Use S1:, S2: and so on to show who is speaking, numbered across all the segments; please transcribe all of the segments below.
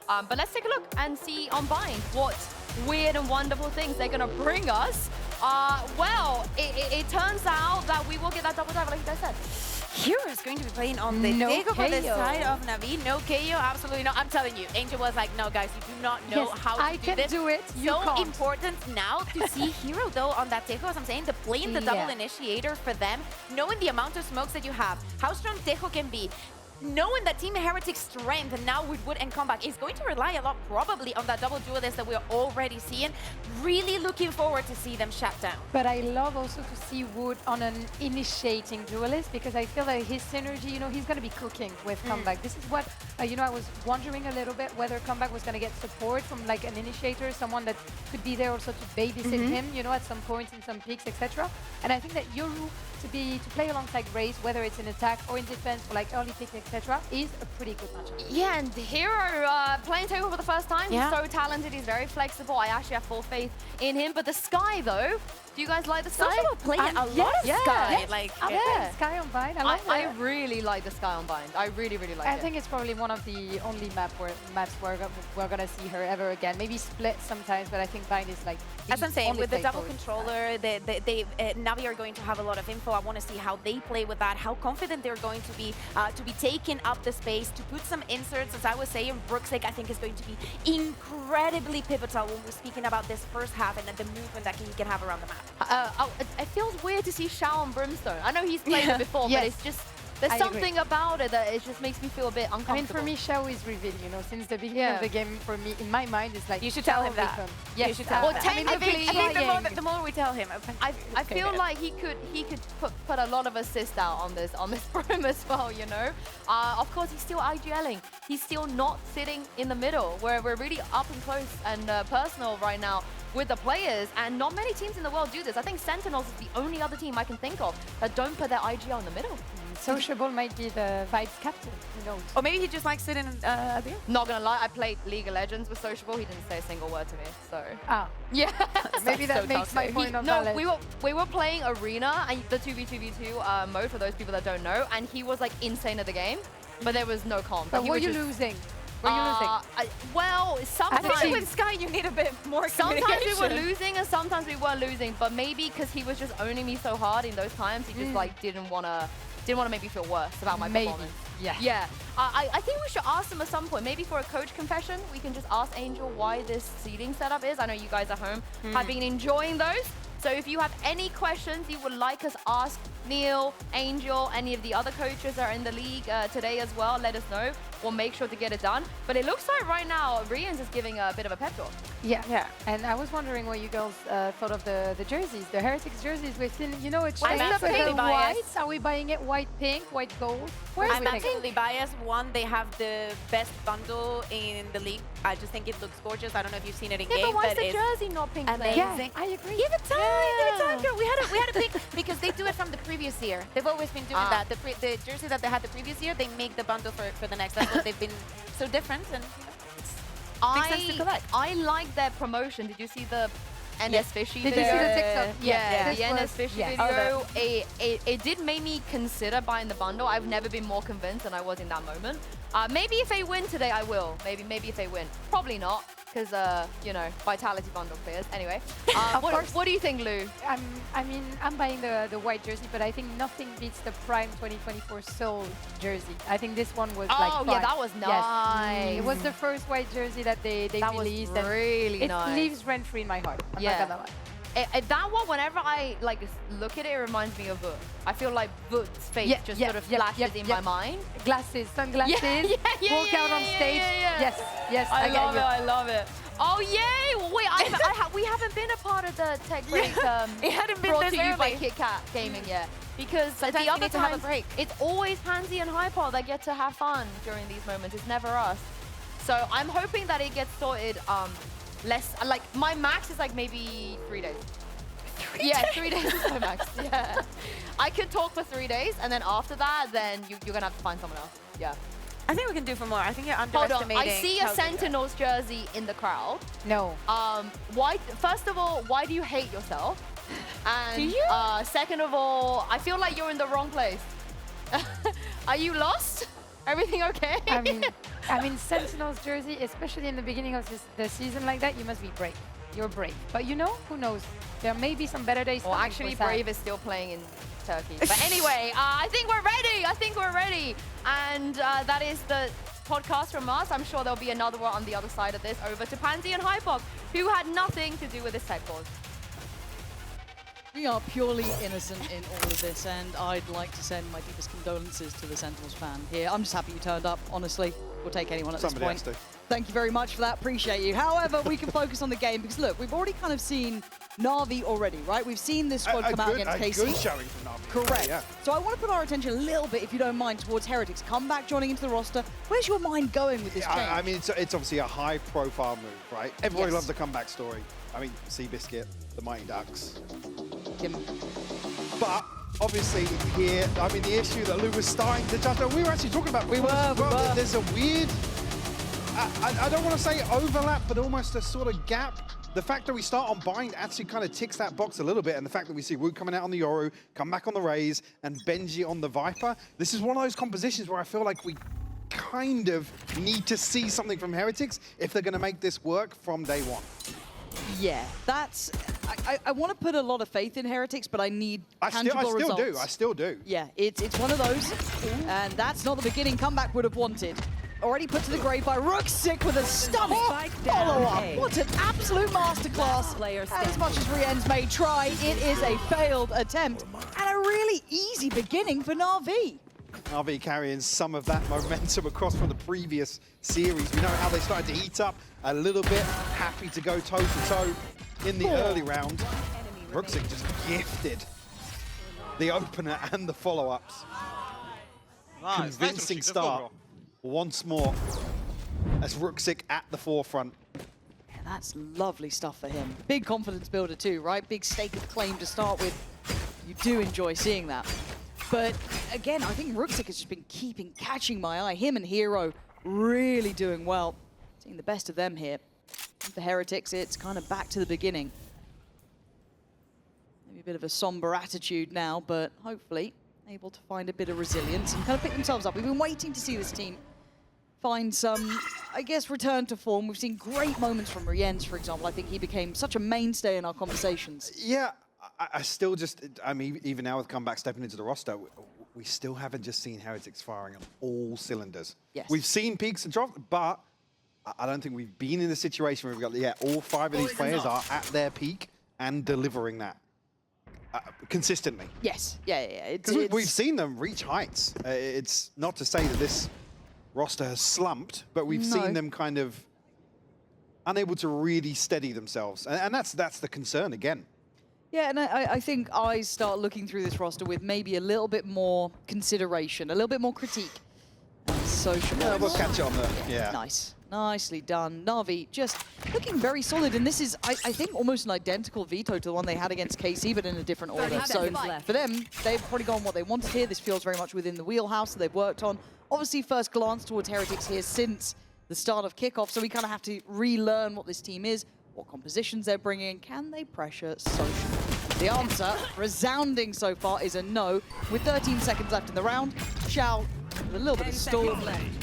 S1: But let's take a look and see on Bind what weird and wonderful things they're going to bring us. Well, it turns out that we will get that double dive, like you guys said.
S2: Hero is going to be playing on the
S3: No
S2: takeoff on the
S3: KO.
S2: side of NAVI. No KO, absolutely not. I'm telling you, Angel was like, no, guys, you do not know how to
S3: I
S2: do
S3: can
S2: this.
S3: do it. You
S2: So
S3: can't.
S2: important now to see Hero, though, on that takeoff, as I'm saying, the playing the double initiator for them, knowing the amount of smokes that you have, how strong Tejo can be, knowing that Team Heretics' strength now with Wood and Comeback is going to rely a lot probably on that double duelist that we're already seeing. Really looking forward to see them shut down.
S3: But I love also to see Wood on an initiating duelist because I feel that his synergy, you know, he's going to be cooking with Comeback. This is what, you know, I was wondering a little bit whether Comeback was going to get support from like an initiator, someone that could be there also to babysit him, you know, at some points in some peaks, etc. And I think that Yoru to play alongside Raze, whether it's in attack or in defense for like early pick, etc., is a pretty good matchup.
S1: Yeah, and Hero playing Takeover for the first time.
S2: Yeah.
S1: He's so talented. He's very flexible. I actually have full faith in him. But the Sky, though, do you guys like the Sky?
S2: Social playing a lot of
S1: yes,
S2: Sky.
S1: yes.
S2: Like,
S3: I'm playing Sky on Bind. I love
S1: I
S3: it.
S1: really like the Sky on Bind. I really, really like
S3: I
S1: it.
S3: think it's probably one of the only maps where we're gonna see her ever again. Maybe split sometimes, but I think Bind is like.
S2: as I'm saying,
S3: only
S2: with the
S3: place
S2: double
S3: for it.
S2: controller, Navi are going to have a lot of info. I want to see how they play with that, how confident they're going to be taking up the space, to put some inserts. As I was saying, Brooksake, I think, is going to be incredibly pivotal when we're speaking about this first half and the movement that he can have around the map.
S1: It feels weird to see Shao on Brimstone. I know he's played it before,
S3: Yes.
S1: but it's just, there's
S3: I
S1: something about it that it just makes me feel a bit uncomfortable.
S3: I mean, for me, Shao is revealed, you know, since the beginning of the game, for me, in my mind, it's like.
S2: You should tell him
S3: Shao
S2: that.
S3: Recon.
S2: You
S3: Yes,
S2: should tell him that.
S1: Well, technically,
S2: I think the more we tell him,
S1: I feel like he could put a lot of assist out on this Brim as well, you know. Of course, he's still IGLing. He's still not sitting in the middle, where we're really up and close and personal right now with the players, and not many teams in the world do this. I think Sentinels is the only other team I can think of that don't put their IGL in the middle.
S3: Sociable might be the Vibes captain, who knows?
S2: or maybe he just likes sitting at the end.
S1: Not gonna lie, I played League of Legends with Sociable. He didn't say a single word to me, so.
S3: Ah,
S1: Yeah.
S3: maybe that makes my point not valid.
S1: No, we were playing Arena, and the 2v2v2 mode, for those people that don't know, and he was like insane at the game, but there was no comp.
S3: But
S1: He
S3: were
S1: was
S3: you
S1: just-
S3: losing? Were you losing?
S1: Well, sometimes.
S2: I think with Sky, you need a bit more
S1: Sometimes we were
S2: communication.
S1: losing and sometimes we weren't losing, but maybe because he was just owning me so hard in those times, he just like didn't want to make me feel worse about my
S3: Maybe.
S1: performance.
S3: Yeah.
S1: Yeah. I think we should ask him at some point, maybe for a coach confession, we can just ask Angel why this seeding setup is. I know you guys at home have been enjoying those. So if you have any questions you would like us ask Neil, Angel, any of the other coaches that are in the league today as well, let us know. We'll make sure to get it done. But it looks like right now, Rians is giving a bit of a pep talk.
S3: Yeah. And I was wondering what you girls thought of the jerseys, the Heretics jerseys. We've seen, you know, it
S2: I'm
S3: changed with
S2: absolutely
S3: the
S2: biased.
S3: whites. Are we buying it white, pink, white, gold? Where is
S2: I'm
S3: it?
S2: absolutely biased. One, they have the best bundle in the league. I just think it looks gorgeous. I don't know if you've seen it in
S1: Yeah,
S2: game,
S1: but why is
S2: but
S1: the
S2: it's
S1: jersey not pink?
S2: amazing.
S3: Yeah, I agree.
S2: Give it time, give it time, girl. We had a pick because they do it from the previous year. They've always been doing that. The jersey that they had the previous year, they make the bundle for the next. That's what they've been so different, and makes sense to collect.
S1: I like their promotion. Did you see the NS Fishy
S3: Did
S1: video?
S3: you see the TikTok?
S1: Yeah,
S3: This
S1: the
S3: was-
S1: NS Fishy
S3: yes.
S1: video. It did make me consider buying the bundle. I've never been more convinced than I was in that moment. Maybe if they win today, I will. Maybe if they win. Probably not, because, you know, Vitality bundle players. Anyway, what do you think, Lou?
S3: I mean, I'm buying the white jersey, but I think nothing beats the Prime 2024 Soul jersey. I think this one was like
S1: Oh, yeah,
S3: fire.
S1: that was
S3: Yes.
S1: nice.
S3: It was the first white jersey that they
S1: That was
S3: released. and
S1: really
S3: it
S1: nice.
S3: lives rent-free in my heart. I'm
S1: Yeah.
S3: not gonna lie.
S1: That one, whenever I like look at it, it reminds me of Vut. I feel like Vut's face
S3: Yeah,
S1: just
S3: yeah,
S1: sort of
S3: yeah,
S1: flashes
S3: yeah,
S1: in
S3: yeah.
S1: my mind.
S3: Glasses, sunglasses, walk out on stage. Yes,
S1: I
S3: get
S1: love
S3: you.
S1: it. I love it. Oh yay! Wait, we haven't been a part of the tech break.
S2: It hadn't been
S1: brought
S2: this
S1: to you by
S2: early.
S1: Kit Kat Gaming yet. Because
S2: Sometimes
S1: the
S2: we
S1: other
S2: need to have a
S1: times,
S2: break.
S1: it's always Pansy and Hyper that get to have fun during these moments. It's never us. So I'm hoping that it gets sorted less. Like my max is like maybe 3 days. 3 days is my max. Yeah. I could talk for 3 days, and then after that, then you're gonna have to find someone else. Yeah.
S2: I think we can do for more. I think you're
S1: Hold on.
S2: underestimating.
S1: I see a
S2: how good you are.
S1: Sentinels jersey in the crowd.
S3: No.
S1: Why? First of all, why do you hate yourself? And
S2: Do you?
S1: Second of all, I feel like you're in the wrong place. Are you lost? Everything okay?
S3: I mean, Sentinel's jersey, especially in the beginning of the season like that, you must be brave. You're brave. But you know, who knows? There may be some better days.
S1: Well,
S3: coming
S1: actually,
S3: for Sam.
S1: Brave is still playing in Turkey. But anyway, I think we're ready. I think we're ready. And that is the podcast from us. I'm sure there'll be another one on the other side of this. Over to Pansy and Hypok, who had nothing to do with this tech pause.
S4: We are purely innocent in all of this, and I'd like to send my deepest condolences to the Sentinels fan here. I'm just happy you turned up, honestly. We'll take anyone at this point.
S5: Has to.
S4: Thank you very much for that, appreciate you. However, we can focus on the game, because look, we've already kind of seen NAVI already, right? We've seen this squad come out against KC.
S5: A good showing from NAVI.
S4: Correct.
S5: Yeah.
S4: So I want to put our attention a little bit, if you don't mind, towards Heretics. Come back joining into the roster. Where's your mind going with this change?
S5: I mean, it's obviously a high-profile move, right? Everybody loves a comeback story. I mean, Seabiscuit, the Mighty Ducks. But obviously here, I mean, the issue that Lou was starting to judge, we were actually talking about before as well. There's a weird, I don't want to say overlap, but almost a sort of gap. The fact that we start on Bind actually kind of ticks that box a little bit, and the fact that we see Woot coming out on the Yoru, come back on the Raze, and Benji on the Viper. This is one of those compositions where I feel like we kind of need to see something from Heretics if they're going to make this work from day one.
S4: Yeah, that's... I want to put a lot of faith in Heretics, but I need tangible results.
S5: I still do.
S4: Yeah, it's one of those, and that's not the beginning Comeback would have wanted. Already put to the grave by Rooksick with a stunning follow-up. What an absolute masterclass. And as much as Rien's may try, it is a failed attempt and a really easy beginning for NAVI.
S5: NAVI carrying some of that momentum across from the previous series. We know how they started to heat up a little bit, happy to go toe-to-toe in the early round. Rooksick just gifted the opener and the follow-ups. Convincing start once more as Rooksick at the forefront.
S4: Yeah, that's lovely stuff for him. Big confidence builder too, right? Big stake of claim to start with. You do enjoy seeing that. But again, I think Rooksick has just been catching my eye. Him and Hero really doing well. Seeing the best of them here. For Heretics, it's kind of back to the beginning. Maybe a bit of a somber attitude now, but hopefully able to find a bit of resilience and kind of pick themselves up. We've been waiting to see this team find some, I guess, return to form. We've seen great moments from Rienz, for example. I think he became such a mainstay in our conversations.
S5: Yeah, I still just, I mean, even now with Comeback stepping into the roster, we still haven't just seen Heretics firing on all cylinders.
S4: Yes.
S5: We've seen peaks and troughs, but I don't think we've been in a situation where we've got, yeah, all 5 of these players are at their peak and delivering that consistently.
S4: Yes, yeah.
S5: Because we've seen them reach heights. It's not to say that this roster has slumped, but we've seen them kind of unable to really steady themselves. And that's the concern again.
S4: Yeah, and I think I start looking through this roster with maybe a little bit more consideration, a little bit more critique. Social.
S5: Yeah, we'll catch it on the, yeah.
S4: Nice. Nicely done. NAVI just looking very solid, and this is, I think, almost an identical veto to the one they had against KC, but in a different order. So for them, they've probably gone what they wanted here. This feels very much within the wheelhouse that they've worked on. Obviously, first glance towards Heretics here since the start of kickoff, so we kind of have to relearn what this team is, what compositions they're bringing. Can they pressure Social? The answer, resounding so far, is a no. With 13 seconds left in the round, Shao, with a little bit of stall,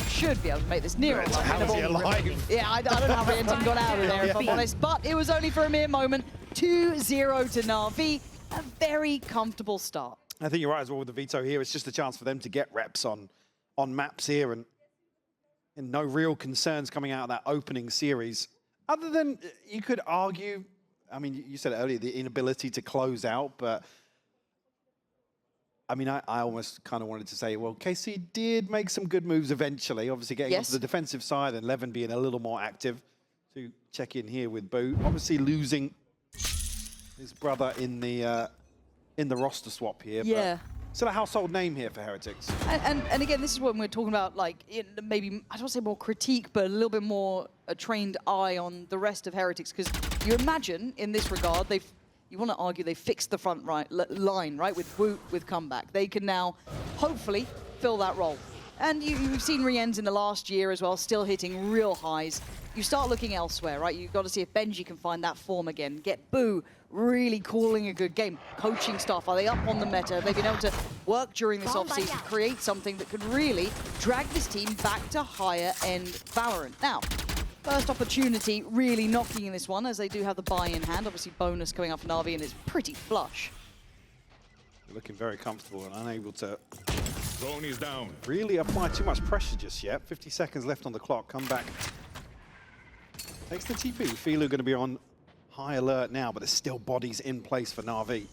S4: should be able to make this near
S5: alive.
S4: Yeah, I don't know how Rienton got out of there, if I'm honest, but it was only for a mere moment. 2-0 to NAVI, a very comfortable start.
S5: I think you're right as well with the veto here. It's just a chance for them to get reps on maps here, and no real concerns coming out of that opening series. Other than, you could argue, I mean, you said it earlier, the inability to close out, but I mean, I almost kind of wanted to say, well, KC did make some good moves eventually, obviously getting onto the defensive side and Levin being a little more active. To check in here with Boo, obviously losing his brother in the roster swap here.
S4: Yeah.
S5: But still a household name here for Heretics.
S4: And again, this is when we're talking about, like, maybe, I don't say more critique, but a little bit more a trained eye on the rest of Heretics. Because you imagine, in this regard, you want to argue they fixed the front line, right, with Woot, with Comeback. They can now, hopefully, fill that role. And you've seen Rien's in the last year as well, still hitting real highs. You start looking elsewhere, right? You've got to see if Benji can find that form again. Get Boo really calling a good game. Coaching staff, are they up on the meta? Have they been able to work during this offseason, create something that could really drag this team back to higher-end Valorant? Now, first opportunity really knocking in this one, as they do have the buy in hand. Obviously, bonus coming up for NAVI, and it's pretty flush.
S5: Looking very comfortable and unable to
S6: Zone is down.
S5: really apply too much pressure just yet. 50 seconds left on the clock. Come back. Takes the TP. Filu going to be on high alert now, but there's still bodies in place for NAVI.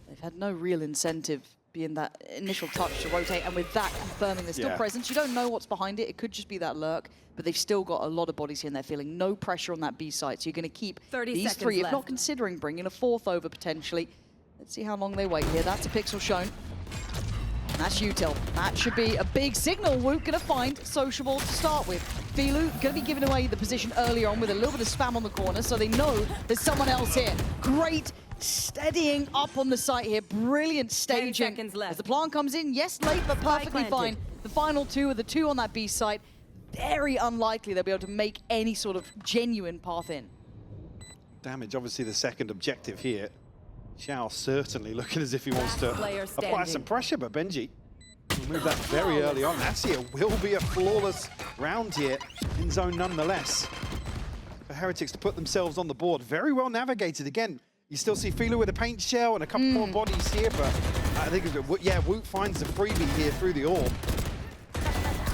S4: They've had no real incentive being that initial touch to rotate, and with that confirming there's still presence. You don't know what's behind it. It could just be that lurk, but they've still got a lot of bodies here, and they're feeling no pressure on that B site. So you're going to keep these three, if not considering bringing a fourth over potentially. Let's see how long they wait here. That's a pixel shown. That's util. That should be a big signal. Woot going to find Sociable to start with. Filu going to be giving away the position earlier on with a little bit of spam on the corner, so they know there's someone else here. Great steadying up on the site here. Brilliant staging.
S7: 10 seconds left.
S4: As the plant comes in, yes, late, but perfectly fine. The final two are the two on that B site. Very unlikely they'll be able to make any sort of genuine path in.
S5: Damage, obviously the second objective here. Xiao certainly looking as if he wants to apply some pressure, but Benji will move that very early on. It will be a flawless round here in zone nonetheless. For Heretics to put themselves on the board. Very well navigated. Again, you still see Filu with a paint shell and a couple more bodies here, but I think, Woot finds the freebie here through the orb.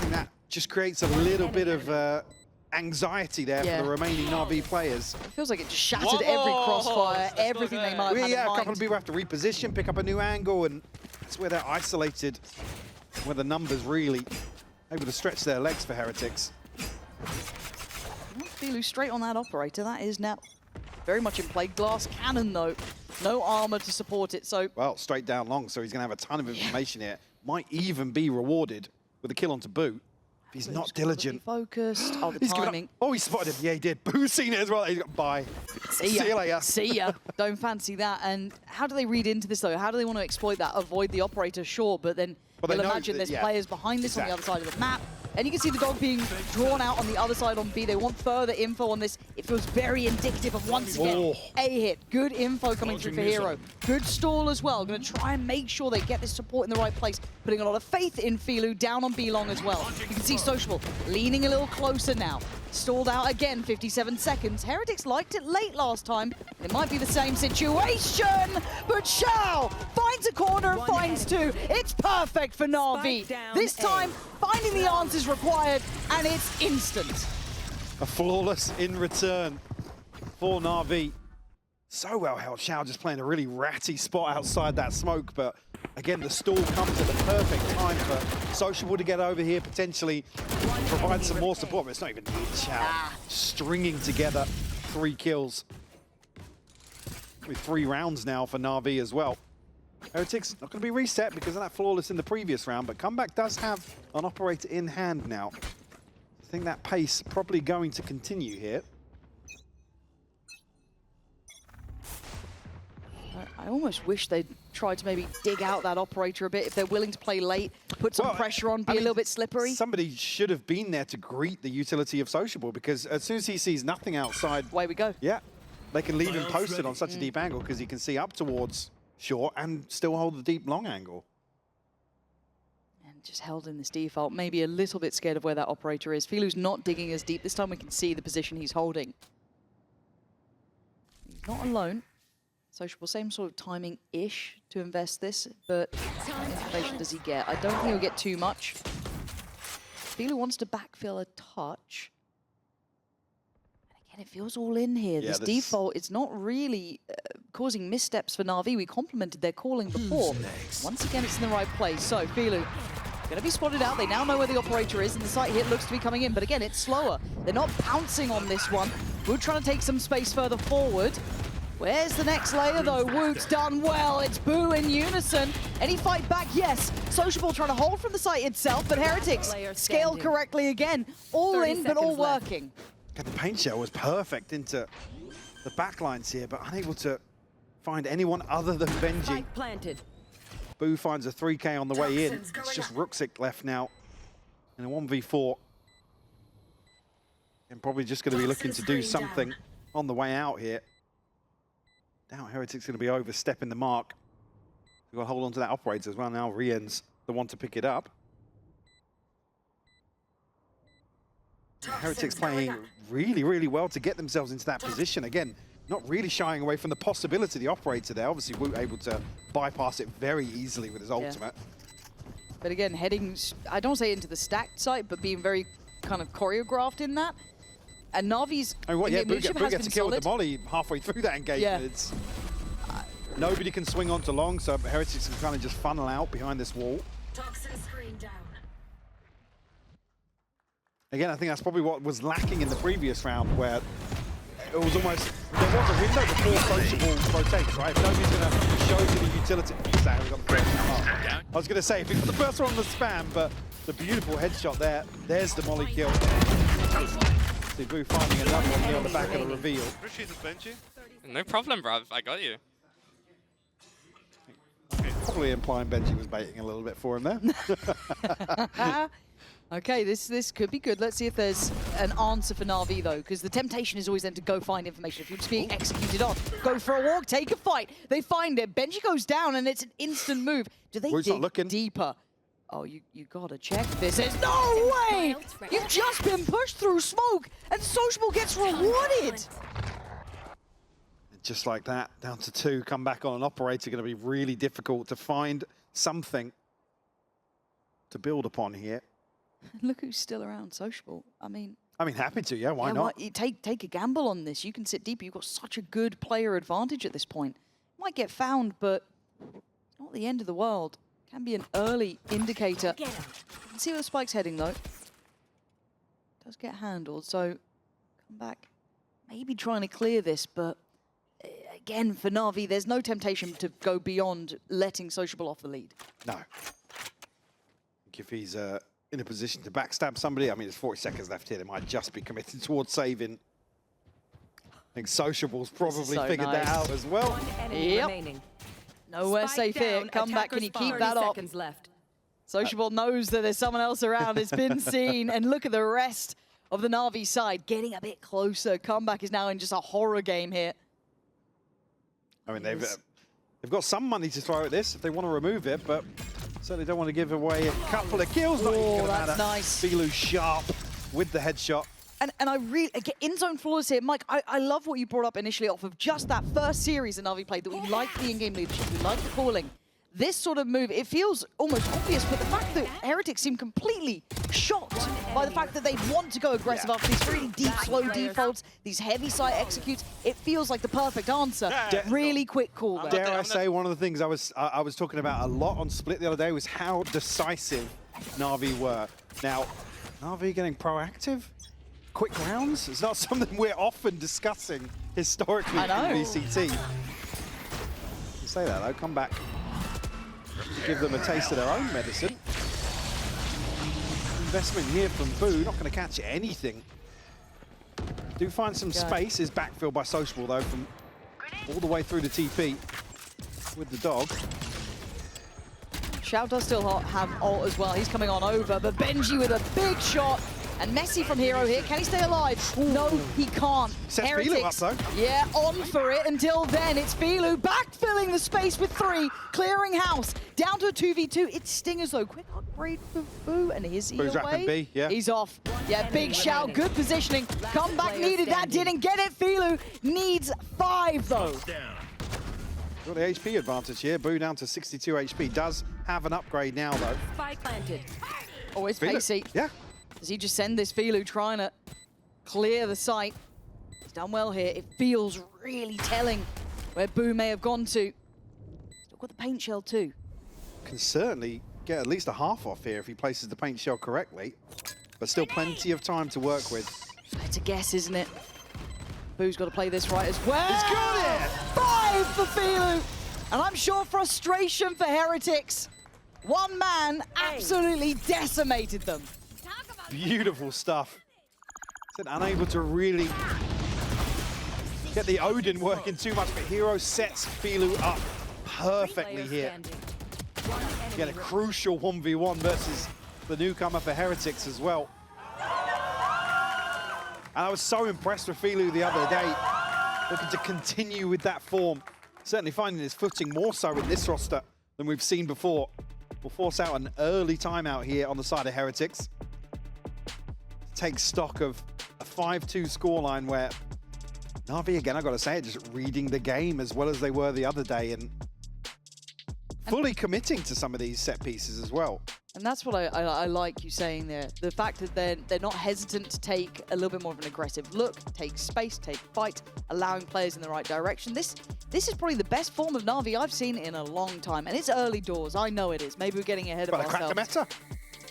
S5: And that just creates a little bit of anxiety there for the remaining NAVI players.
S4: It feels like it just shattered every crossfire, everything they might have had in mind.
S5: A couple of people have to reposition, pick up a new angle, and that's where they're isolated, where the numbers really able to stretch their legs for Heretics.
S4: Filu straight on that operator. That is now very much in play. Glass cannon, though. No armor to support it, so...
S5: Well, straight down long, so he's going to have a ton of information here. Might even be rewarded with a kill onto Boo. If he's not diligent.
S4: Focused. Oh, the timing.
S5: Oh, he spotted him. Yeah, he did. Boo's seen it as well. He's got, bye. See you later.
S4: See ya. Don't fancy that. And how do they read into this, though? How do they want to exploit that? Avoid the operator, sure, but then they'll imagine there's players behind this on the other side of the map. And you can see the dog being drawn out on the other side on B. They want further info on this. It feels very indicative of, once again, a hit. Good info coming through for Hero. Good stall as well. Going to try and make sure they get this support in the right place. Putting a lot of faith in Filu down on B long as well. You can see Sociable leaning a little closer now. Stalled out again, 57 seconds. Heretics liked it late last time. It might be the same situation, but Xiao finds a corner and finds two. It's perfect for NAVI. This time, finding the answers required, and it's instant.
S5: A flawless in return for NAVI. So well held. Xiao just playing a really ratty spot outside that smoke, but again, the stall comes at the perfect time for Sociable to get over here, potentially provide some more support, but it's not even needed. Xiao stringing together 3 kills with 3 rounds now for NAVI as well. Heretics not going to be reset because of that flawless in the previous round, but Comeback does have an operator in hand now. I think that pace probably going to continue here.
S4: I almost wish they'd tried to maybe dig out that operator a bit. If they're willing to play late, put some pressure on, be a little bit slippery.
S5: Somebody should have been there to greet the utility of Sociable, because as soon as he sees nothing outside...
S4: Away we go.
S5: Yeah, they can leave him posted on such a deep angle because he can see up towards short and still hold the deep long angle.
S4: And just held in this default, maybe a little bit scared of where that operator is. Filu's not digging as deep. This time we can see the position he's holding. He's not alone. Sociable, same sort of timing-ish to invest this, but what information does he get? I don't think he'll get too much. Filu wants to backfill a touch. And again, it feels all in here. This default, it's not really causing missteps for NAVI. We complimented their calling before. Once again, it's in the right place. So, Filu going to be spotted out. They now know where the operator is, and the site hit looks to be coming in. But again, it's slower. They're not pouncing on this one. We're trying to take some space further forward. Where's the next layer, though? Woot's done well. It's Boo in unison. Any fight back? Yes. Sociable trying to hold from the site itself, but Heretics scaled correctly again. All in, but all working.
S5: The paint shell was perfect into the backlines here, but unable to find anyone other than Benji.
S7: Planted.
S5: Boo finds a 3K on the way in. It's just Ruxic left now in a 1v4. And probably just going to be looking to do something on the way out here. Now Heretics going to be overstepping the mark. We've got to hold on to that operator as well. Now Rien's the one to pick it up. Heretics playing really, really well to get themselves into that position. Again, not really shying away from the possibility of the operator there. Obviously, Wu able to bypass it very easily with his ultimate.
S4: But again, heading, I don't say into the stacked site, but being very kind of choreographed in that. And Navi's
S5: Boo
S4: leadership has
S5: gets
S4: been
S5: a kill
S4: solid.
S5: with the molly halfway through that engagement. It's, nobody can swing onto long, so Heretics can kind of just funnel out behind this wall. Again, I think that's probably what was lacking in the previous round, where it was almost, there was a window before Sociable rotates, right? If nobody's going to show to the utility. Exactly, we got the first one. I was going to say, if he got the first one on the spam, but the beautiful headshot there, there's the molly kill. See Boo finding another one here on the back of the reveal.
S7: Appreciate it, Benji.
S8: No problem, bruv. I got you.
S5: Probably implying Benji was baiting a little bit for him there.
S4: Okay, this could be good. Let's see if there's an answer for Na'Vi, though, because the temptation is always then to go find information. If you're just being executed on, go for a walk, take a fight. They find it. Benji goes down, and it's an instant move. Do they dig deeper? Oh, you gotta check this. There's no way! You've just been pushed through smoke, and Sociable gets rewarded!
S5: Just like that, down to 2, come back on an operator, going to be really difficult to find something to build upon here.
S4: Look who's still around, Sociable. I mean,
S5: happy to, yeah, why not?
S4: You take a gamble on this. You can sit deeper. You've got such a good player advantage at this point. Might get found, but it's not the end of the world. Can be an early indicator. You can see where the spike's heading, though. Does get handled, so come back. Maybe trying to clear this, but again, for Na'Vi, there's no temptation to go beyond letting Sociable off the lead.
S5: No. I think if he's in a position to backstab somebody, I mean, there's 40 seconds left here. They might just be committed towards saving. I think Sociable's probably figured that out as well.
S4: Yep. Nowhere safe here. Come back, can you keep that up? Sociable knows that there's someone else around. It's been seen. And look at the rest of the Na'Vi side getting a bit closer. Comeback is now in just a horror game here.
S5: I mean, they've got some money to throw at this if they want to remove it, but certainly don't want to give away a couple of kills.
S4: Oh, that's nice.
S5: Filu sharp with the headshot.
S4: And I really, again, in-zone flawless here. Mike, I love what you brought up initially off of just that first series that Na'Vi played, that we like the in-game leadership, we like the calling. This sort of move, it feels almost obvious, but the fact that Heretics seem completely shocked by the fact that they want to go aggressive after these really deep, slow defaults, these heavy side executes, it feels like the perfect answer. Really quick call there.
S5: Dare I say, one of the things I was talking about a lot on Split the other day was how decisive Na'Vi were. Now, Na'Vi getting proactive? Quick rounds? It's not something we're often discussing historically in VCT. You say that though, come back. To give them a taste of their own medicine. Investment here from Boo, not going to catch anything. Do find some space, is backfilled by Sociable though, from all the way through the TP with the dog.
S4: Xiao does still have ult as well, he's coming on over, but Benji with a big shot. And Messi from Hero here, can he stay alive? Ooh. No, he can't.
S5: Sets Filu up though.
S4: Yeah, on for it until then. It's Filu backfilling the space with 3, clearing house. Down to a 2v2. It's Stingers though. Quick upgrade for Boo, and is he away?
S5: B, yeah.
S4: He's off. Yeah, big shout, good positioning. Comeback needed, that didn't get it. Filu needs 5 though.
S5: Got the HP advantage here. Boo down to 62 HP. Does have an upgrade now though.
S9: Spike planted.
S4: Always pacey.
S5: Yeah.
S4: Does he just send this Filu trying to clear the site? He's done well here. It feels really telling where Boo may have gone to. Still got the paint shell too.
S5: Can certainly get at least a half off here if he places the paint shell correctly. But still plenty of time to work with.
S4: It's a guess, isn't it? Boo's got to play this right as well.
S5: He's got it!
S4: 5 for Filu! And I'm sure frustration for Heretics. One man absolutely decimated them.
S5: Beautiful stuff. Said unable to really get the Odin working too much, but Hero sets Filu up perfectly here. Get a crucial 1v1 versus the newcomer for Heretics as well. And I was so impressed with Filu the other day, looking to continue with that form. Certainly finding his footing more so in this roster than we've seen before. Will force out an early timeout here on the side of Heretics. Take stock of a 5-2 scoreline where NAVI, again, I gotta say it, just reading the game as well as they were the other day and fully committing to some of these set pieces as well.
S4: And that's what I like you saying there. The fact that they're not hesitant to take a little bit more of an aggressive look, take space, take fight, allowing players in the right direction. This is probably the best form of NAVI I've seen in a long time. And it's early doors, I know it is. Maybe we're getting ahead of ourselves.
S5: But crack the meta.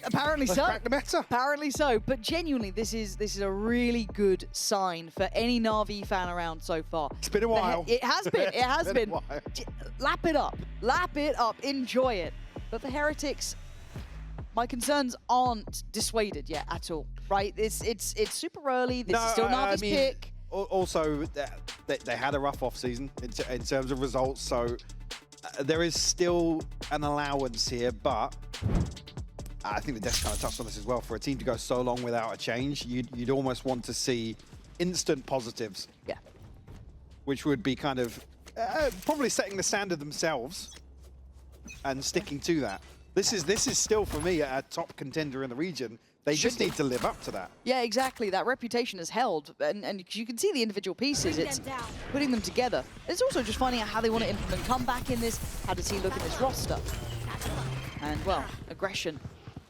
S4: Apparently so.
S5: Crack the meta.
S4: Apparently so. But genuinely, this is a really good sign for any NAVI fan around so far.
S5: It's been a while.
S4: It has been. It has been.
S5: A while.
S4: Lap it up. Lap it up. Enjoy it. But for Heretics, my concerns aren't dissuaded yet at all, right? It's super early. This is still NAVI's pick.
S5: Also, they had a rough off-season in terms of results, so there is still an allowance here, but I think the Desk kind of touched on this as well. For a team to go so long without a change, you'd almost want to see instant positives.
S4: Yeah.
S5: Which would be kind of probably setting the standard themselves and sticking to that. This is still, for me, a top contender in the region. They just need to live up to that.
S4: Yeah, exactly. That reputation is held, and you can see the individual pieces. It's putting them together. It's also just finding out how they want to implement comeback in this. How does he look in this roster? And, well, aggression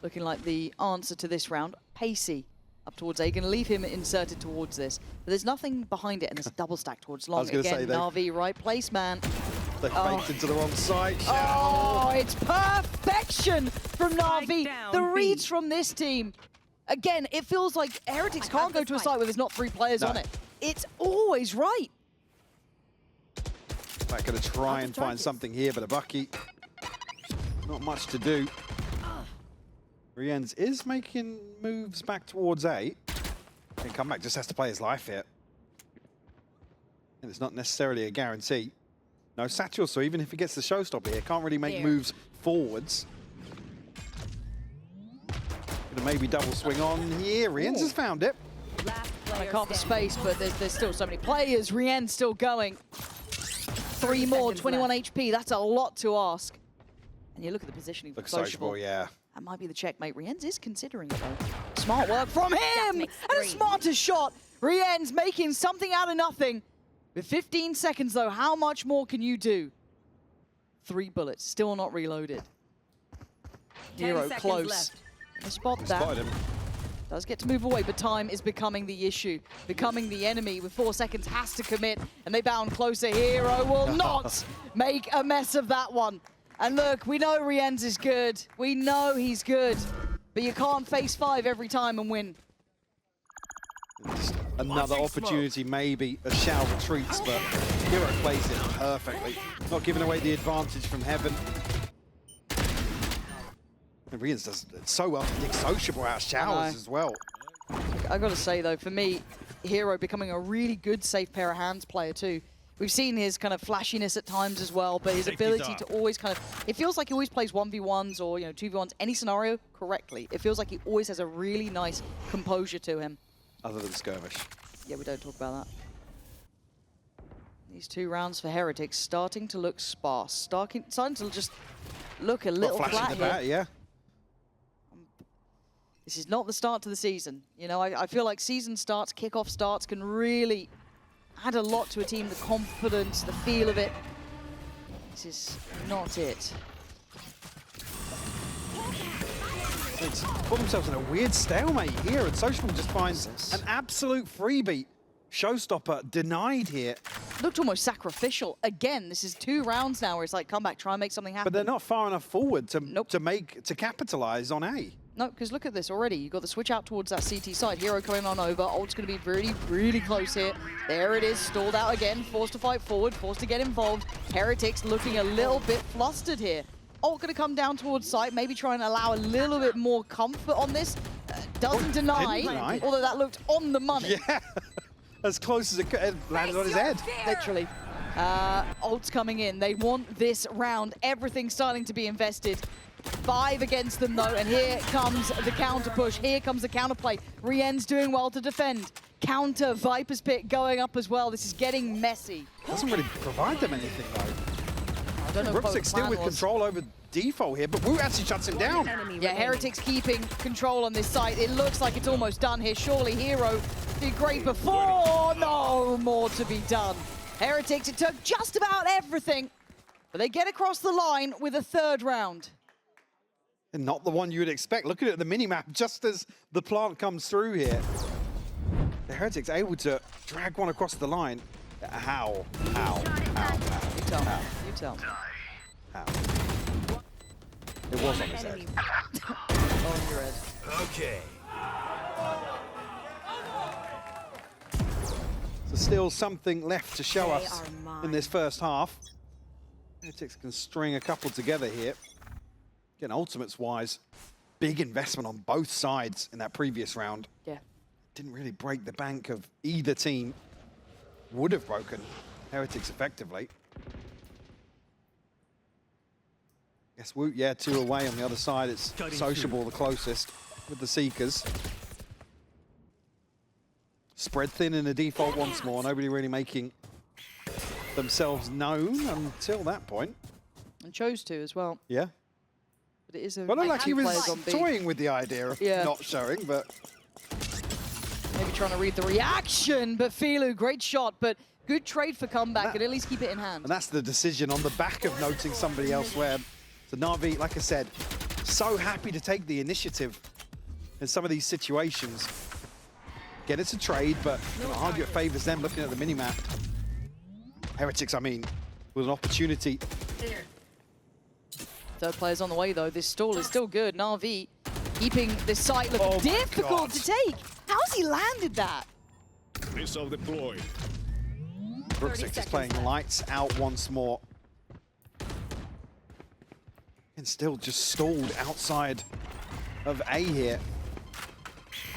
S4: looking like the answer to this round. Pacey up towards A. Going to leave him inserted towards this. But there's nothing behind it, and there's a double stack towards long. Again, NAVI, right place, man.
S5: They faked into the wrong side.
S4: Oh, it's perfection from NAVI. The reads from this team. Again, it feels like Heretics can't go to a site where there's not 3 players on it. It's always right.
S5: They're going to try and find something here, but a Bucky, not much to do. Rienz is making moves back towards A. Can come back, just has to play his life here. And it's not necessarily a guarantee. No Satchel, so even if he gets the showstopper here, can't really make moves forwards. Gonna maybe double swing on here. Rienz has found it.
S4: I can't for space, but there's still so many players. Rienz still going. 3 more, 21 HP. That's a lot to ask. And you look at the positioning for Sociable.
S5: Yeah.
S4: That might be the checkmate. Rienz is considering it, though. Smart work from him! And a smarter shot. Rienz making something out of nothing. With 15 seconds, though, how much more can you do? 3 bullets, still not reloaded. Hero close. Spot that. Does get to move away, but time is becoming the issue. Becoming the enemy with 4 seconds, has to commit. And they bound closer. Hero will not make a mess of that one. And look, we know Rienz is good. We know he's good. But you can't face 5 every time and win.
S5: Another opportunity, maybe, as Shao retreats, but Hero plays it perfectly. Not giving away the advantage from Heaven. And Rienz does so well to dig Sociable out of showers as well.
S4: I gotta say, though, for me, Hero becoming a really good safe pair of hands player, too. We've seen his kind of flashiness at times as well, but his ability to always kind of... It feels like he always plays 1v1s or, 2v1s, any scenario, correctly. It feels like he always has a really nice composure to him.
S5: Other than Skirmish.
S4: Yeah, we don't talk about that. These 2 rounds for Heretics starting to look sparse. Starting to just look a little flat here.
S5: Bat, yeah.
S4: This is not the start to the season. I feel like season starts, kickoff starts can really add a lot to a team. The confidence, the feel of it. This is not it.
S5: It's put themselves in a weird stalemate here, and Sociable just finds an absolute freebie. Showstopper denied here.
S4: Looked almost sacrificial. Again, this is 2 rounds now where it's like, come back, try and make something happen.
S5: But they're not far enough forward to capitalize on A.
S4: No, because look at this already. You've got the switch out towards that CT side. Hero coming on over. Ult's going to be really, really close here. There it is, stalled out again. Forced to fight forward, forced to get involved. Heretics looking a little bit flustered here. Ult going to come down towards site, maybe try and allow a little bit more comfort on this. Doesn't deny, although that looked on the money.
S5: Yeah, as close as it could. It landed on his head.
S4: Literally. Ult's coming in. They want this round. Everything's starting to be invested. 5 against them, though, and here comes the counter push. Here comes the counter play. Rien's doing well to defend. Counter, Viper's Pit going up as well. This is getting messy.
S5: Doesn't really provide them anything, though.
S4: I don't know if
S5: Rooksix still with control over default here, but Wu actually shuts him down.
S4: Yeah, Heretics keeping control on this site. It looks like it's almost done here. Surely Hero did great before. No more to be done. Heretics, it took just about everything, but they get across the line with a 3rd round.
S5: And not the one you would expect. Looking at the minimap, just as the plant comes through here, the Heretics able to drag one across the line. How?
S4: You tell me. You tell me.
S5: How? It was on his head.
S4: On your head.
S6: Okay.
S5: So still something left to show us in this first half. Heretics can string a couple together here. Again, ultimates-wise, big investment on both sides in that previous round.
S4: Yeah.
S5: Didn't really break the bank of either team. Would have broken Heretics effectively. Guess Woot, yeah, 2 away on the other side. It's Sociable the closest with the Seekers. Spread thin in the default once more. Nobody really making themselves known until that point.
S4: And chose to as well.
S5: Yeah.
S4: But it is a
S5: Well, not like he was
S4: players on B.
S5: toying with the idea of not showing, but
S4: maybe trying to read the reaction. But Filu, great shot, but good trade for comeback and at least keep it in hand.
S5: and that's the decision on the back of noting somebody elsewhere. So Navi, like I said, so happy to take the initiative in some of these situations. Again, it's a trade, but you know, argue it favors them looking at the minimap. Heretics, I mean, was an opportunity.
S4: 3rd player's on the way, though. This stall is still good. Navi keeping this site looking difficult to take. How's he landed that?
S6: Missile deployed.
S5: Rooksix is playing lights out once more. And still just stalled outside of A here.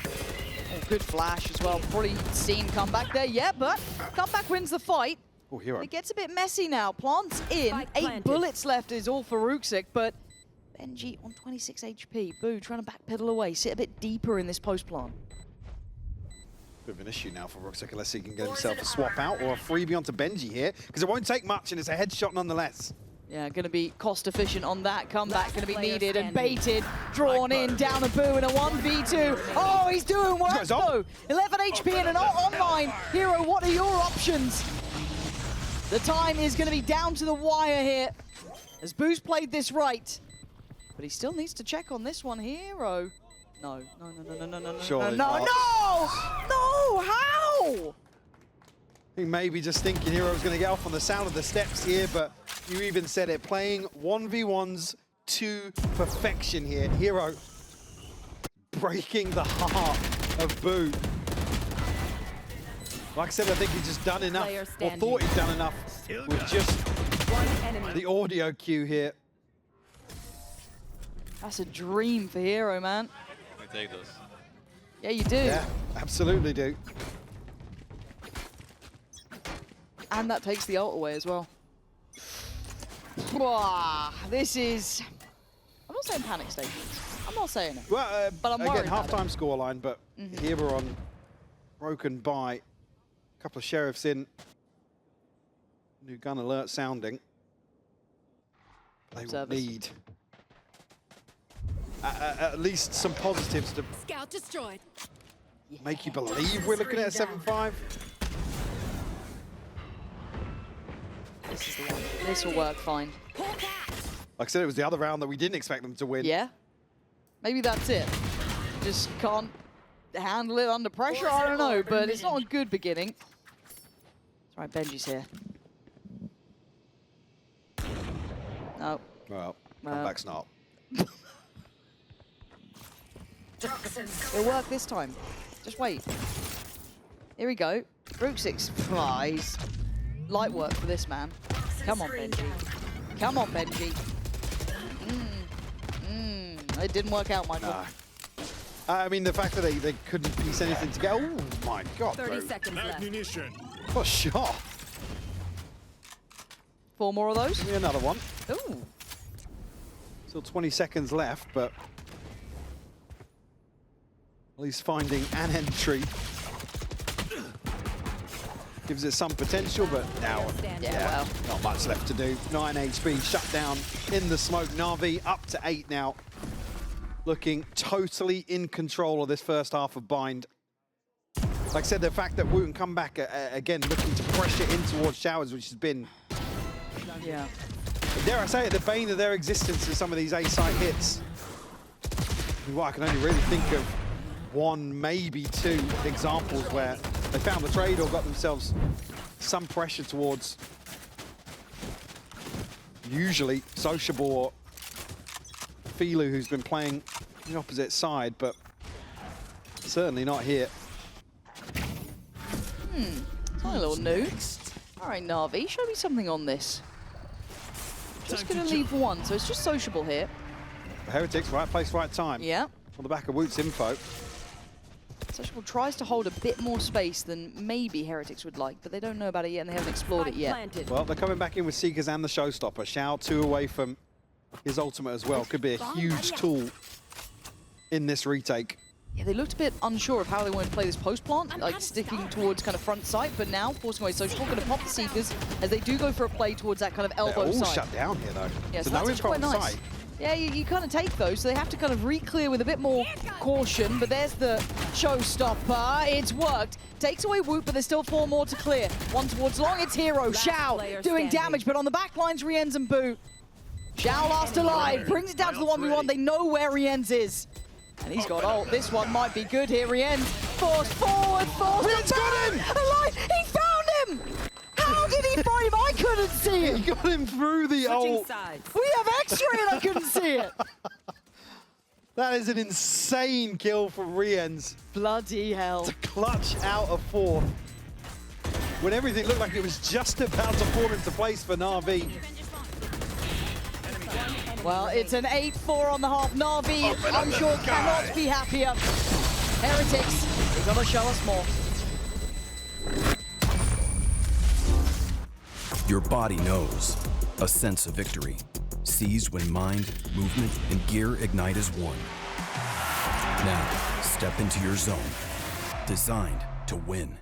S4: Oh, good flash as well. Probably seen comeback there. Yeah, but comeback wins the fight.
S5: Oh, Hero.
S4: It gets a bit messy now. Plant's in. 8 bullets left is all for Rooksix, but Benji on 26 HP. Boo trying to backpedal away. Sit a bit deeper in this post plant.
S5: Bit of an issue now for Rooksix unless he can get himself a swap out or a freebie onto Benji here, because it won't take much and it's a headshot nonetheless.
S4: Yeah, going to be cost efficient on that. Comeback going to be needed and baited. Drawn in, down a Boo in a 1v2. Oh, he's doing work though. 11 HP and an online. Hero, what are your options? The time is going to be down to the wire here as Boo's played this right. But he still needs to check on this one, Hero. No.
S5: Surely
S4: No,
S5: not.
S4: no, how?
S5: He may be just thinking Hero's going to get off on the sound of the steps here, but you even said it, playing 1v1s to perfection here. Hero breaking the heart of Boo. Like I said, I think he's just done enough, or thought he'd done enough with just the audio cue here.
S4: That's a dream for Hero, man.
S8: I take this.
S4: Yeah, you do.
S5: Yeah, absolutely do.
S4: And that takes the ult away as well. Wow, this is... I'm not saying panic station. I'm not saying it.
S5: Well,
S4: but I'm
S5: again,
S4: worried about
S5: half-time scoreline, but here we're on broken by a couple of sheriffs in. New gun alert sounding. They will need at least some positives to
S7: Scout destroyed.
S5: make you believe we're looking at a 7-5.
S4: This is the one. This will work fine.
S5: Like I said, it was the other round that we didn't expect them to win.
S4: Yeah? Maybe that's it. Just can't handle it under pressure, I don't know, but it's not a good beginning. That's right, Benji's here. No.
S5: Well, comeback's not.
S4: It'll work this time. Just wait. Here we go. Rooksix. He's light work for this man. Come on, Benji. Come on, Benji. It didn't work out, Michael.
S5: Nah. I mean, the fact that they couldn't piece anything together. Oh my God,
S7: 30 seconds left.
S6: Ammunition.
S5: What a shot.
S4: 4 more of those.
S5: Give me another one.
S4: Ooh.
S5: Still 20 seconds left, but at least finding an entry gives it some potential, but now, yeah, not much left to do. 9 HP shut down in the smoke. Na'Vi up to 8 now. Looking totally in control of this first half of Bind. Like I said, the fact that Wooten come back again, looking to pressure in towards Showers, which has been, dare I say it, the bane of their existence in some of these A-site hits. Well, I can only really think of one, maybe two examples where they found the trade or got themselves some pressure towards usually Sociable or Filu, who's been playing the opposite side, but certainly not here.
S4: Hi, little noob. All right, Na'Vi, show me something on this. Just going to leave one, so it's just Sociable here.
S5: The Heretics, right place, right time.
S4: Yeah.
S5: On the back of Woot's info.
S4: Sociable tries to hold a bit more space than maybe Heretics would like, but they don't know about it yet and they haven't explored it yet.
S5: Well, they're coming back in with Seekers and the Showstopper. Shao 2 away from his ultimate as well. Could be a huge tool in this retake.
S4: Yeah, they looked a bit unsure of how they wanted to play this post-plant, like sticking towards kind of front sight, but now forcing away Sociable, going to pop the Seekers as they do go for a play towards that kind of elbow
S5: They're all
S4: side.
S5: shut down here, though.
S4: Yeah, so
S5: no
S4: that's quite
S5: info on
S4: nice.
S5: site.
S4: Yeah, you kind of take those, so they have to kind of re-clear with a bit more caution, but there's the Showstopper. It's worked. Takes away Woot, but there's still 4 more to clear. One towards long, it's Hero. Shao doing damage, but on the back lines, Rienz and Boot. Shao last alive, brings it down to the 1v1. They know where Rienz is. And he's got ult. This one might be good here. Rienz forced forward, Rienz got him! Alive! He found him! How did he find him? I couldn't see him!
S5: He got him through the ult.
S4: We have X-ray and I couldn't see it!
S5: That is an insane kill from Rienz.
S4: Bloody hell.
S5: To clutch out a 4th. When everything looked like it was just about to fall into place for Na'Vi.
S4: Well, it's an 8-4 on the half. Na'Vi, I'm sure, cannot be happier. Heretics, they're going to show us more.
S7: Your body knows. A sense of victory. Seized when mind, movement, and gear ignite as one. Now, step into your zone. Designed to win.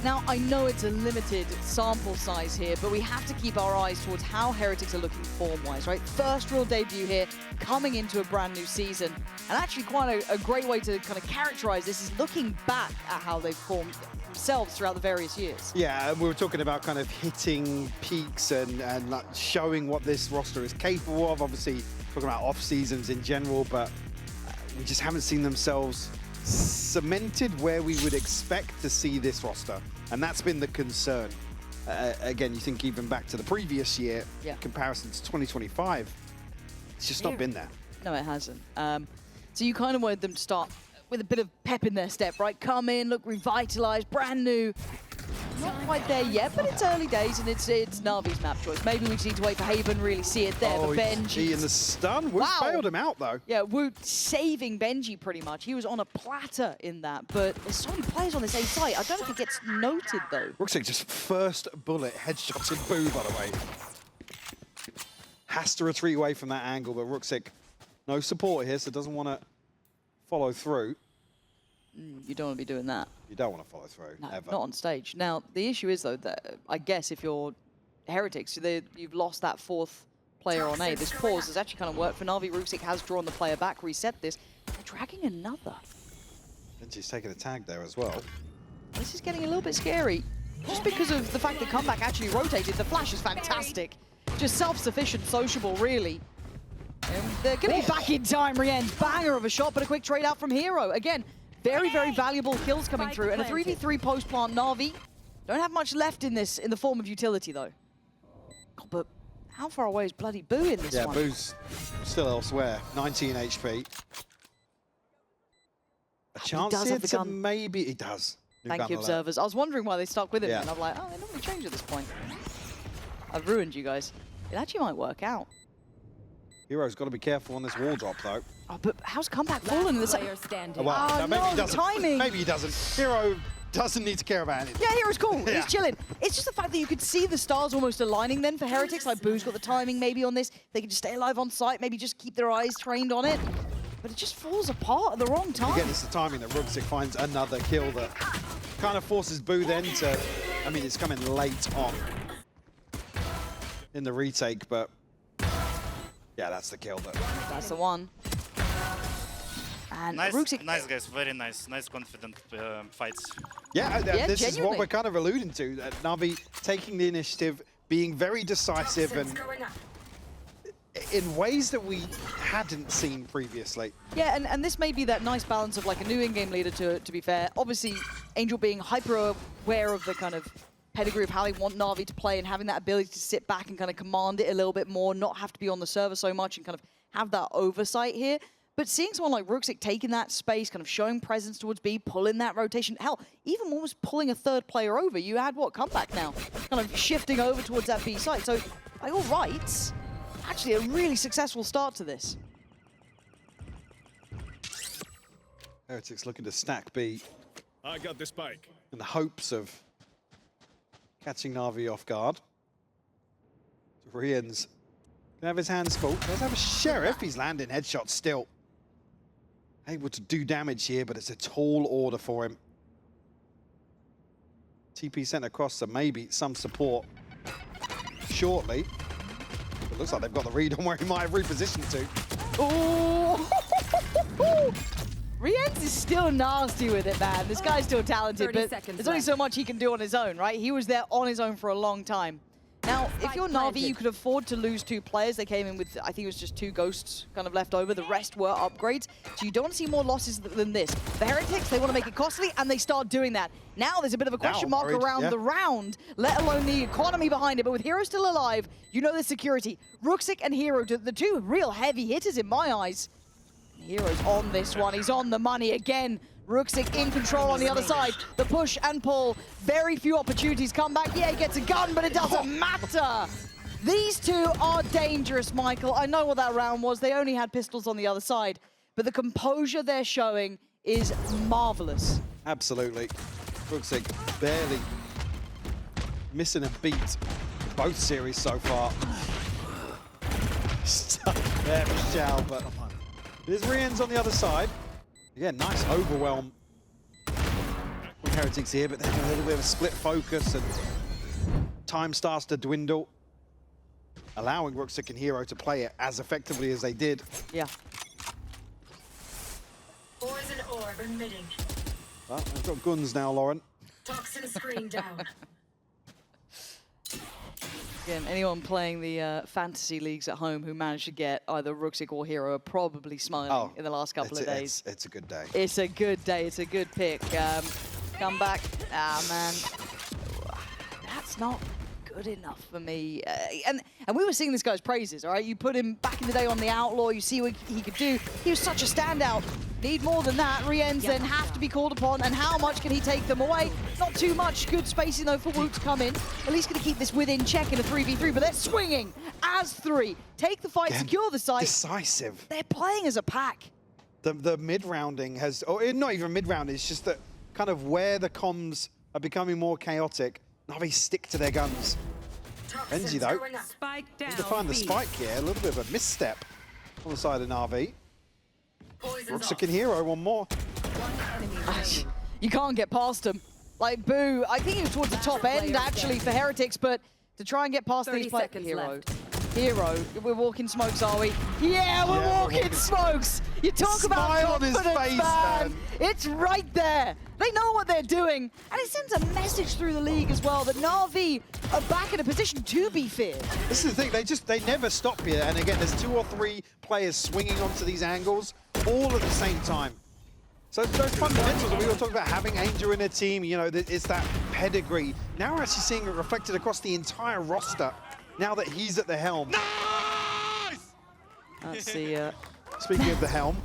S4: Now, I know it's a limited sample size here, but we have to keep our eyes towards how Heretics are looking form-wise, right? First real debut here, coming into a brand new season. And actually quite a great way to kind of characterize this is looking back at how they've formed themselves throughout the various years.
S5: Yeah, we were talking about kind of hitting peaks and like showing what this roster is capable of. Obviously, talking about off-seasons in general, but we just haven't seen themselves cemented where we would expect to see this roster, and that's been the concern. Again, you think even back to the previous year, comparison to 2025, it's just not been there.
S4: No, it hasn't. So you kind of wanted them to start with a bit of pep in their step, right? Come in, look revitalized, brand new. Not quite there yet, but it's early days and it's Navi's map choice. Maybe we just need to wait for Haven, really see it there.
S5: Oh,
S4: but Benji
S5: in the stun. Woot bailed him out though.
S4: Yeah, Woot saving Benji pretty much. He was on a platter in that, but there's so many players on this A site. I don't know if it gets noted though.
S5: Ruxic just first bullet headshots Boo, by the way. Has to retreat away from that angle, but Ruxic, no support here, so doesn't want to follow through.
S4: You don't want to be doing that.
S5: You don't want to follow through,
S4: No,
S5: ever.
S4: not on stage. Now, the issue is, though, that I guess if you're Heretics, you've lost that fourth player on A. This pause has actually kind of worked for Navi. Ruxic has drawn the player back, reset this. They're dragging another.
S5: And she's taking a tag there as well.
S4: This is getting a little bit scary. Just because of the fact that Comeback actually rotated. The flash is fantastic. Just self-sufficient, sociable, really. And they're going to be back in time, Rien's. Banger of a shot, but a quick trade out from Hero. Again, very, very valuable kills coming through. And a 3v3 post-plant Navi. Don't have much left in this, in the form of utility, though. God, but how far away is bloody Boo in this one?
S5: Yeah, Boo's still elsewhere. 19 HP. A chance here to maybe... He does.
S4: Thank you, observers. I was wondering why they stuck with him, and I'm like, oh, they normally change at this point. I've ruined you guys. It actually might work out.
S5: Hero's got to be careful on this wall drop, though.
S4: Oh, but how's Comeback falling in the same?
S5: Oh, wow.
S4: No, the timing.
S5: Maybe he doesn't. Hero doesn't need to care about anything.
S4: Yeah, Hero's cool.
S5: Yeah.
S4: He's chilling. It's just the fact that you could see the stars almost aligning then for Heretics. Like, Boo's got the timing maybe on this. They can just stay alive on site, maybe just keep their eyes trained on it. But it just falls apart at the wrong time.
S5: Again, it's the timing that Ruxic finds another kill that kind of forces Boo then to... I mean, it's coming late on in the retake, but... Yeah, that's the kill.
S4: That's the one. And
S9: nice,
S4: Ruxic...
S9: nice guys, very nice. Nice, confident fights.
S5: Yeah, this
S4: genuinely.
S5: is what we're kind of alluding to. Navi taking the initiative, being very decisive and in ways that we hadn't seen previously.
S4: Yeah, and this may be that nice balance of like a new in-game leader, to be fair. Obviously, Angel being hyper-aware of the kind of pedigree of how they want Navi to play and having that ability to sit back and kind of command it a little bit more, not have to be on the server so much and kind of have that oversight here. But seeing someone like Ruxic taking that space, kind of showing presence towards B, pulling that rotation, hell, even almost pulling a third player over. You had what, Comeback now, kind of shifting over towards that B site. So by all rights, actually a really successful start to this.
S5: Heretics looking to stack B.
S6: I got the spike.
S5: In the hopes of catching Navi off guard. Rien's gonna have his hands full. Does have a Sheriff. He's landing headshots still. Able to do damage here, but it's a tall order for him. TP sent across, so maybe some support shortly. It looks like they've got the read on where he might have repositioned to.
S4: Oh! Rien's is still nasty with it, man. This guy's still talented, but there's only so much he can do on his own, right? He was there on his own for a long time. Now, if you're Navi, you could afford to lose 2 players. They came in with, I think it was just 2 ghosts kind of left over. The rest were upgrades. So you don't want to see more losses than this. The Heretics, they want to make it costly, and they start doing that. Now there's a bit of a question mark around the round, let alone the economy behind it. But with Hero still alive, you know there's security. Ruxic and Hero, the 2 real heavy hitters in my eyes. Hero's on this one. He's on the money again. Ruxic in control on the other side. The push and pull. Very few opportunities come back. Yeah, he gets a gun, but it doesn't matter. These 2 are dangerous, Michael. I know what that round was. They only had pistols on the other side. But the composure they're showing is marvelous.
S5: Absolutely. Ruxic barely missing a beat both series so far. Stuck there, Michelle, but there's Rien's on the other side. Again, nice overwhelm with Heretics here, but then a little bit of a split focus and time starts to dwindle, allowing Ruxic and Hero to play it as effectively as they did.
S4: Yeah.
S10: Poison orb emitting.
S5: Well, they've got guns now, Lauren.
S10: Toxin screen down.
S4: Again, anyone playing the fantasy leagues at home who managed to get either Ruxic or Hero are probably smiling in the last couple of days.
S5: It's a good day.
S4: It's a good day. It's a good pick. Come back. Ah, man. That's not good enough for me. And we were singing this guy's praises, all right? You put him back in the day on the Outlaw. You see what he could do. He was such a standout. Need more than that. Rien's then have to be called upon. And how much can he take them away? Not too much. Good spacing, though, for Woot to come in. At least going to keep this within check in a 3v3. But they're swinging as 3. Take the fight, secure the site.
S5: Decisive.
S4: They're playing as a pack.
S5: The mid-rounding has... Or not even mid-rounding. It's just that kind of where the comms are becoming more chaotic. Navi stick to their guns. Renzi, though, need to find the spike here. A little bit of a misstep on the side of Navi. Ruxic and Hero, one more.
S4: You can't get past him. Like, Boo, I think he was towards the top end, actually, for Heretics, but to try and get past these players... Hero, we're walking smokes, are we? Yeah, we're walking smokes! You talk about confidence, on his face, man! It's right there! They know what they're doing, and it sends a message through the league as well that NAVI are back in a position to be feared.
S5: This is the thing, they never stop here, and again, there's 2 or 3 players swinging onto these angles, all at the same time. So those fundamentals that we were talking about, having Angel in a team, you know, it's that pedigree. Now we're actually seeing it reflected across the entire roster. Now that he's at the helm.
S6: Nice!
S4: That's the...
S5: Speaking of the helm.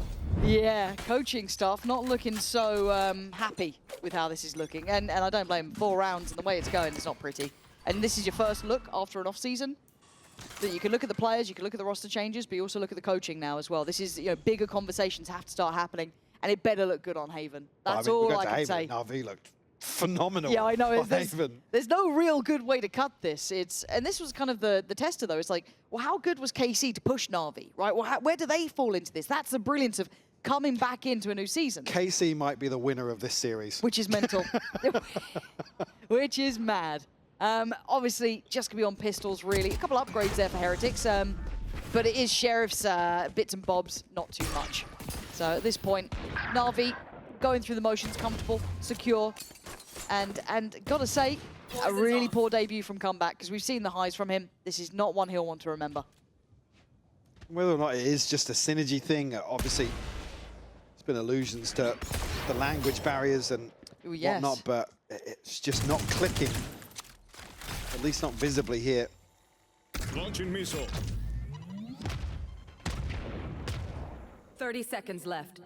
S4: Yeah, coaching staff not looking so happy with how this is looking. And I don't blame them. 4 rounds and the way it's going, it's not pretty. And this is your first look after an off-season. That you can look at the players, you can look at the roster changes, but you also look at the coaching now as well. This is, you know, bigger conversations have to start happening. And it better look good on Haven. That's all I can say.
S5: NAVI looked phenomenal.
S4: Yeah, I know.
S5: Haven.
S4: There's no real good way to cut this. And this was kind of the tester, though. It's like, well, how good was KC to push NAVI, right? Well, where do they fall into this? That's the brilliance of coming back into a new season.
S5: KC might be the winner of this series.
S4: Which is mental. Which is mad. Obviously, just going to be on pistols, really. A couple upgrades there for Heretics. But it is Sheriff's bits and bobs, not too much. So at this point, NAVI going through the motions, comfortable, secure, and gotta say, a really poor debut from Comeback, because we've seen the highs from him. This is not one he'll want to remember.
S5: Whether or not it is just a synergy thing, obviously, there's been allusions to the language barriers and whatnot, but it's just not clicking. At least not visibly here.
S6: Launching missile.
S10: 30 seconds left.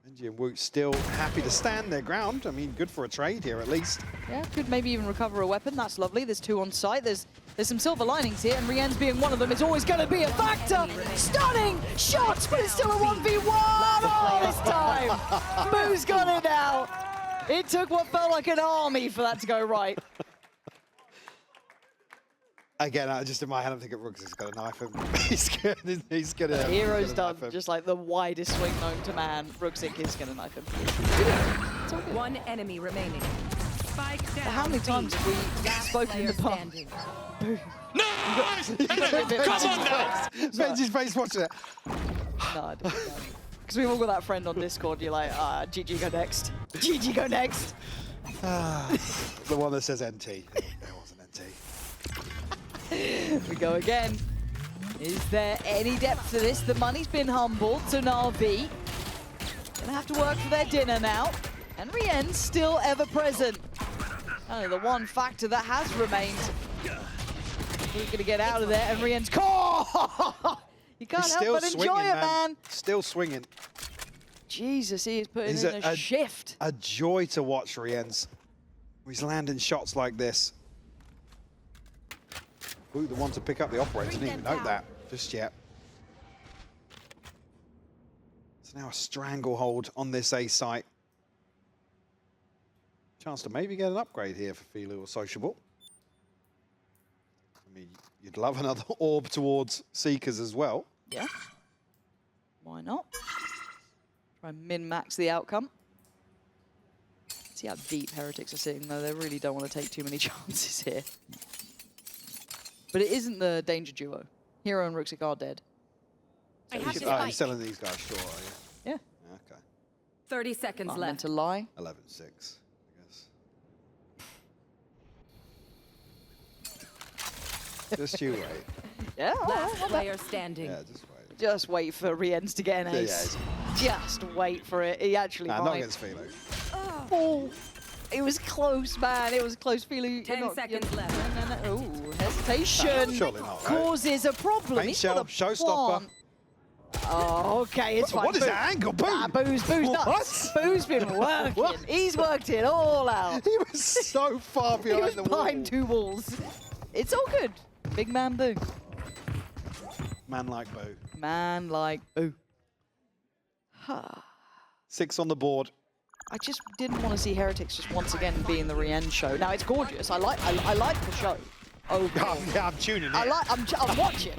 S5: Benji and Woot still happy to stand their ground. I mean, good for a trade here at least.
S4: Yeah, could maybe even recover a weapon. That's lovely. There's 2 on site. There's some silver linings here, and Rien's being one of them. It's always going to be a factor. Stunning shots, but it's still a 1v1 all this time. Boo's got it now. It took what felt like an army for that to go right.
S5: Again, just in my head, I'm thinking Ruggs has got a knife. He's gonna.
S4: Hero's done just like the widest swing known to man. Rugsik is gonna knife him. It's all good.
S10: 1 enemy remaining. Spike down.
S4: Well, how many times have we spoken in the past?
S6: Nice! Come on now!
S5: Benji's face watching it.
S4: No, I didn't. Because we've all got that friend on Discord. You're like, GG go next. GG go next.
S5: The one that says NT. There wasn't NT.
S4: We go again. Is there any depth to this? The money's been humbled to NAVI. Gonna have to work for their dinner now. And Rien's still ever present. Only the one factor that has remained. We're gonna get out of there, and Rien's you can't help but enjoy it, man.
S5: Still swinging.
S4: Jesus, he is putting in a shift.
S5: A joy to watch Rien's. He's landing shots like this. Ooh, the one to pick up the operator. Didn't even note that just yet. It's now a stranglehold on this A site. Chance to maybe get an upgrade here for Filu or Sociable. I mean, you'd love another orb towards Seekers as well.
S4: Yeah. Why not? Try and min-max the outcome. See how deep Heretics are sitting, though. They really don't want to take too many chances here. But it isn't the danger duo. Hero and Ruxic are dead.
S2: So
S5: you're selling these guys short, are you?
S4: Yeah.
S5: Okay.
S10: 30 seconds left.
S4: Meant to lie.
S5: 11-6, I guess. Just you wait.
S4: Yeah,
S10: Last player standing.
S5: Yeah, just wait.
S4: Just wait for Rien's to get an ace. Just wait for it. He actually might.
S5: Not against Philo.
S4: Oh, it was close, man. It was close. Philo.
S10: 10 seconds left.
S4: Oh, hesitation causes a problem.
S5: Paint shell, showstopper.
S4: Oh, okay, it's fine.
S5: What is that angle? Boo!
S4: Boo's nuts. Boo's been working. He's worked it all out.
S5: He was so far behind the wall.
S4: Behind 2 walls. It's all good. Big man Boo.
S5: Man like Boo.
S4: Man like Boo.
S5: 6 on the board.
S4: I just didn't want to see Heretics just once again be in the Rien show. Now it's gorgeous. I like the show. Oh,
S5: yeah, I'm tuning in.
S4: I'm watching.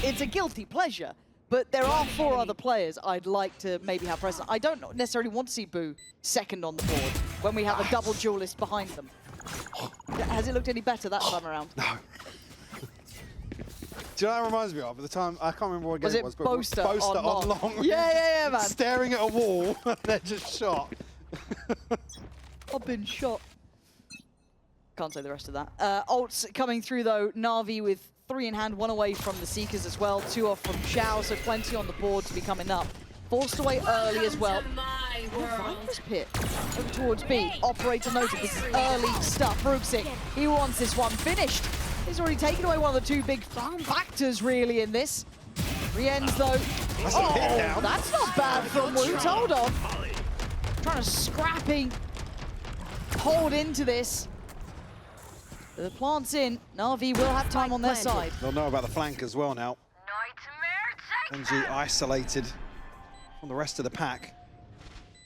S4: It's a guilty pleasure. But there are 4 other players I'd like to maybe have present. I don't necessarily want to see Boo second on the board when we have a double duelist behind them. Has it looked any better that time around?
S5: No. Do you know what that reminds me of? At the time, I can't remember what game it was. But
S4: Boaster
S5: on long.
S4: Yeah, man.
S5: Staring at a wall, and they're just shot.
S4: I've been shot. Can't say the rest of that. Ults coming through though. NAVI with 3 in hand, 1 away from the Seekers as well. 2 off from Xiao, so plenty on the board to be coming up. Forced away early as well. Viper's Pit over towards B. Operator noted, this is early stuff. Ruxik, he wants this one finished. He's already taken away one of the 2 big factors really in this. Re-ends though. That's not bad from Woot. Hold on. Trying to scrapping hold into this. The plant's in. NAVI will have time on their side.
S5: They'll know about the flank as well now. Benji isolated from the rest of the pack.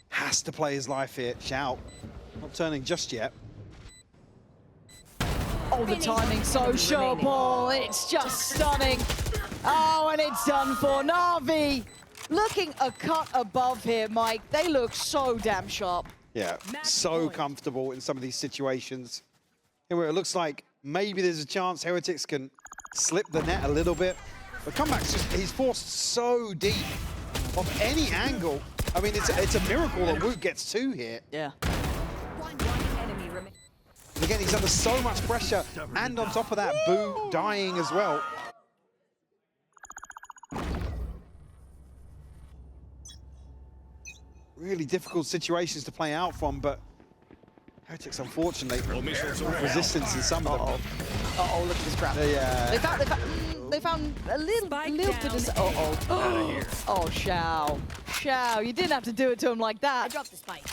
S5: Has to play his life here. Xiao not turning just yet.
S4: Oh, the timing so showable. It's just stunning. Oh, and it's done for NAVI. Looking a cut above here, Mike. They look so damn sharp.
S5: Yeah, so comfortable in some of these situations. Here where it looks like maybe there's a chance Heretics can slip the net a little bit. But comeback's just, he's forced so deep off any angle. I mean, it's a miracle that Woot gets 2 here.
S4: Yeah.
S5: And again, he's under so much pressure, and on top of that, Boo dying as well. Really difficult situations to play out from, but Heretics, unfortunately, resistance in some of them.
S4: Uh-oh, look at this crap. They found a little bit of... Oh, Xiao. Xiao, you didn't have to do it to him like that.
S10: I dropped the spike.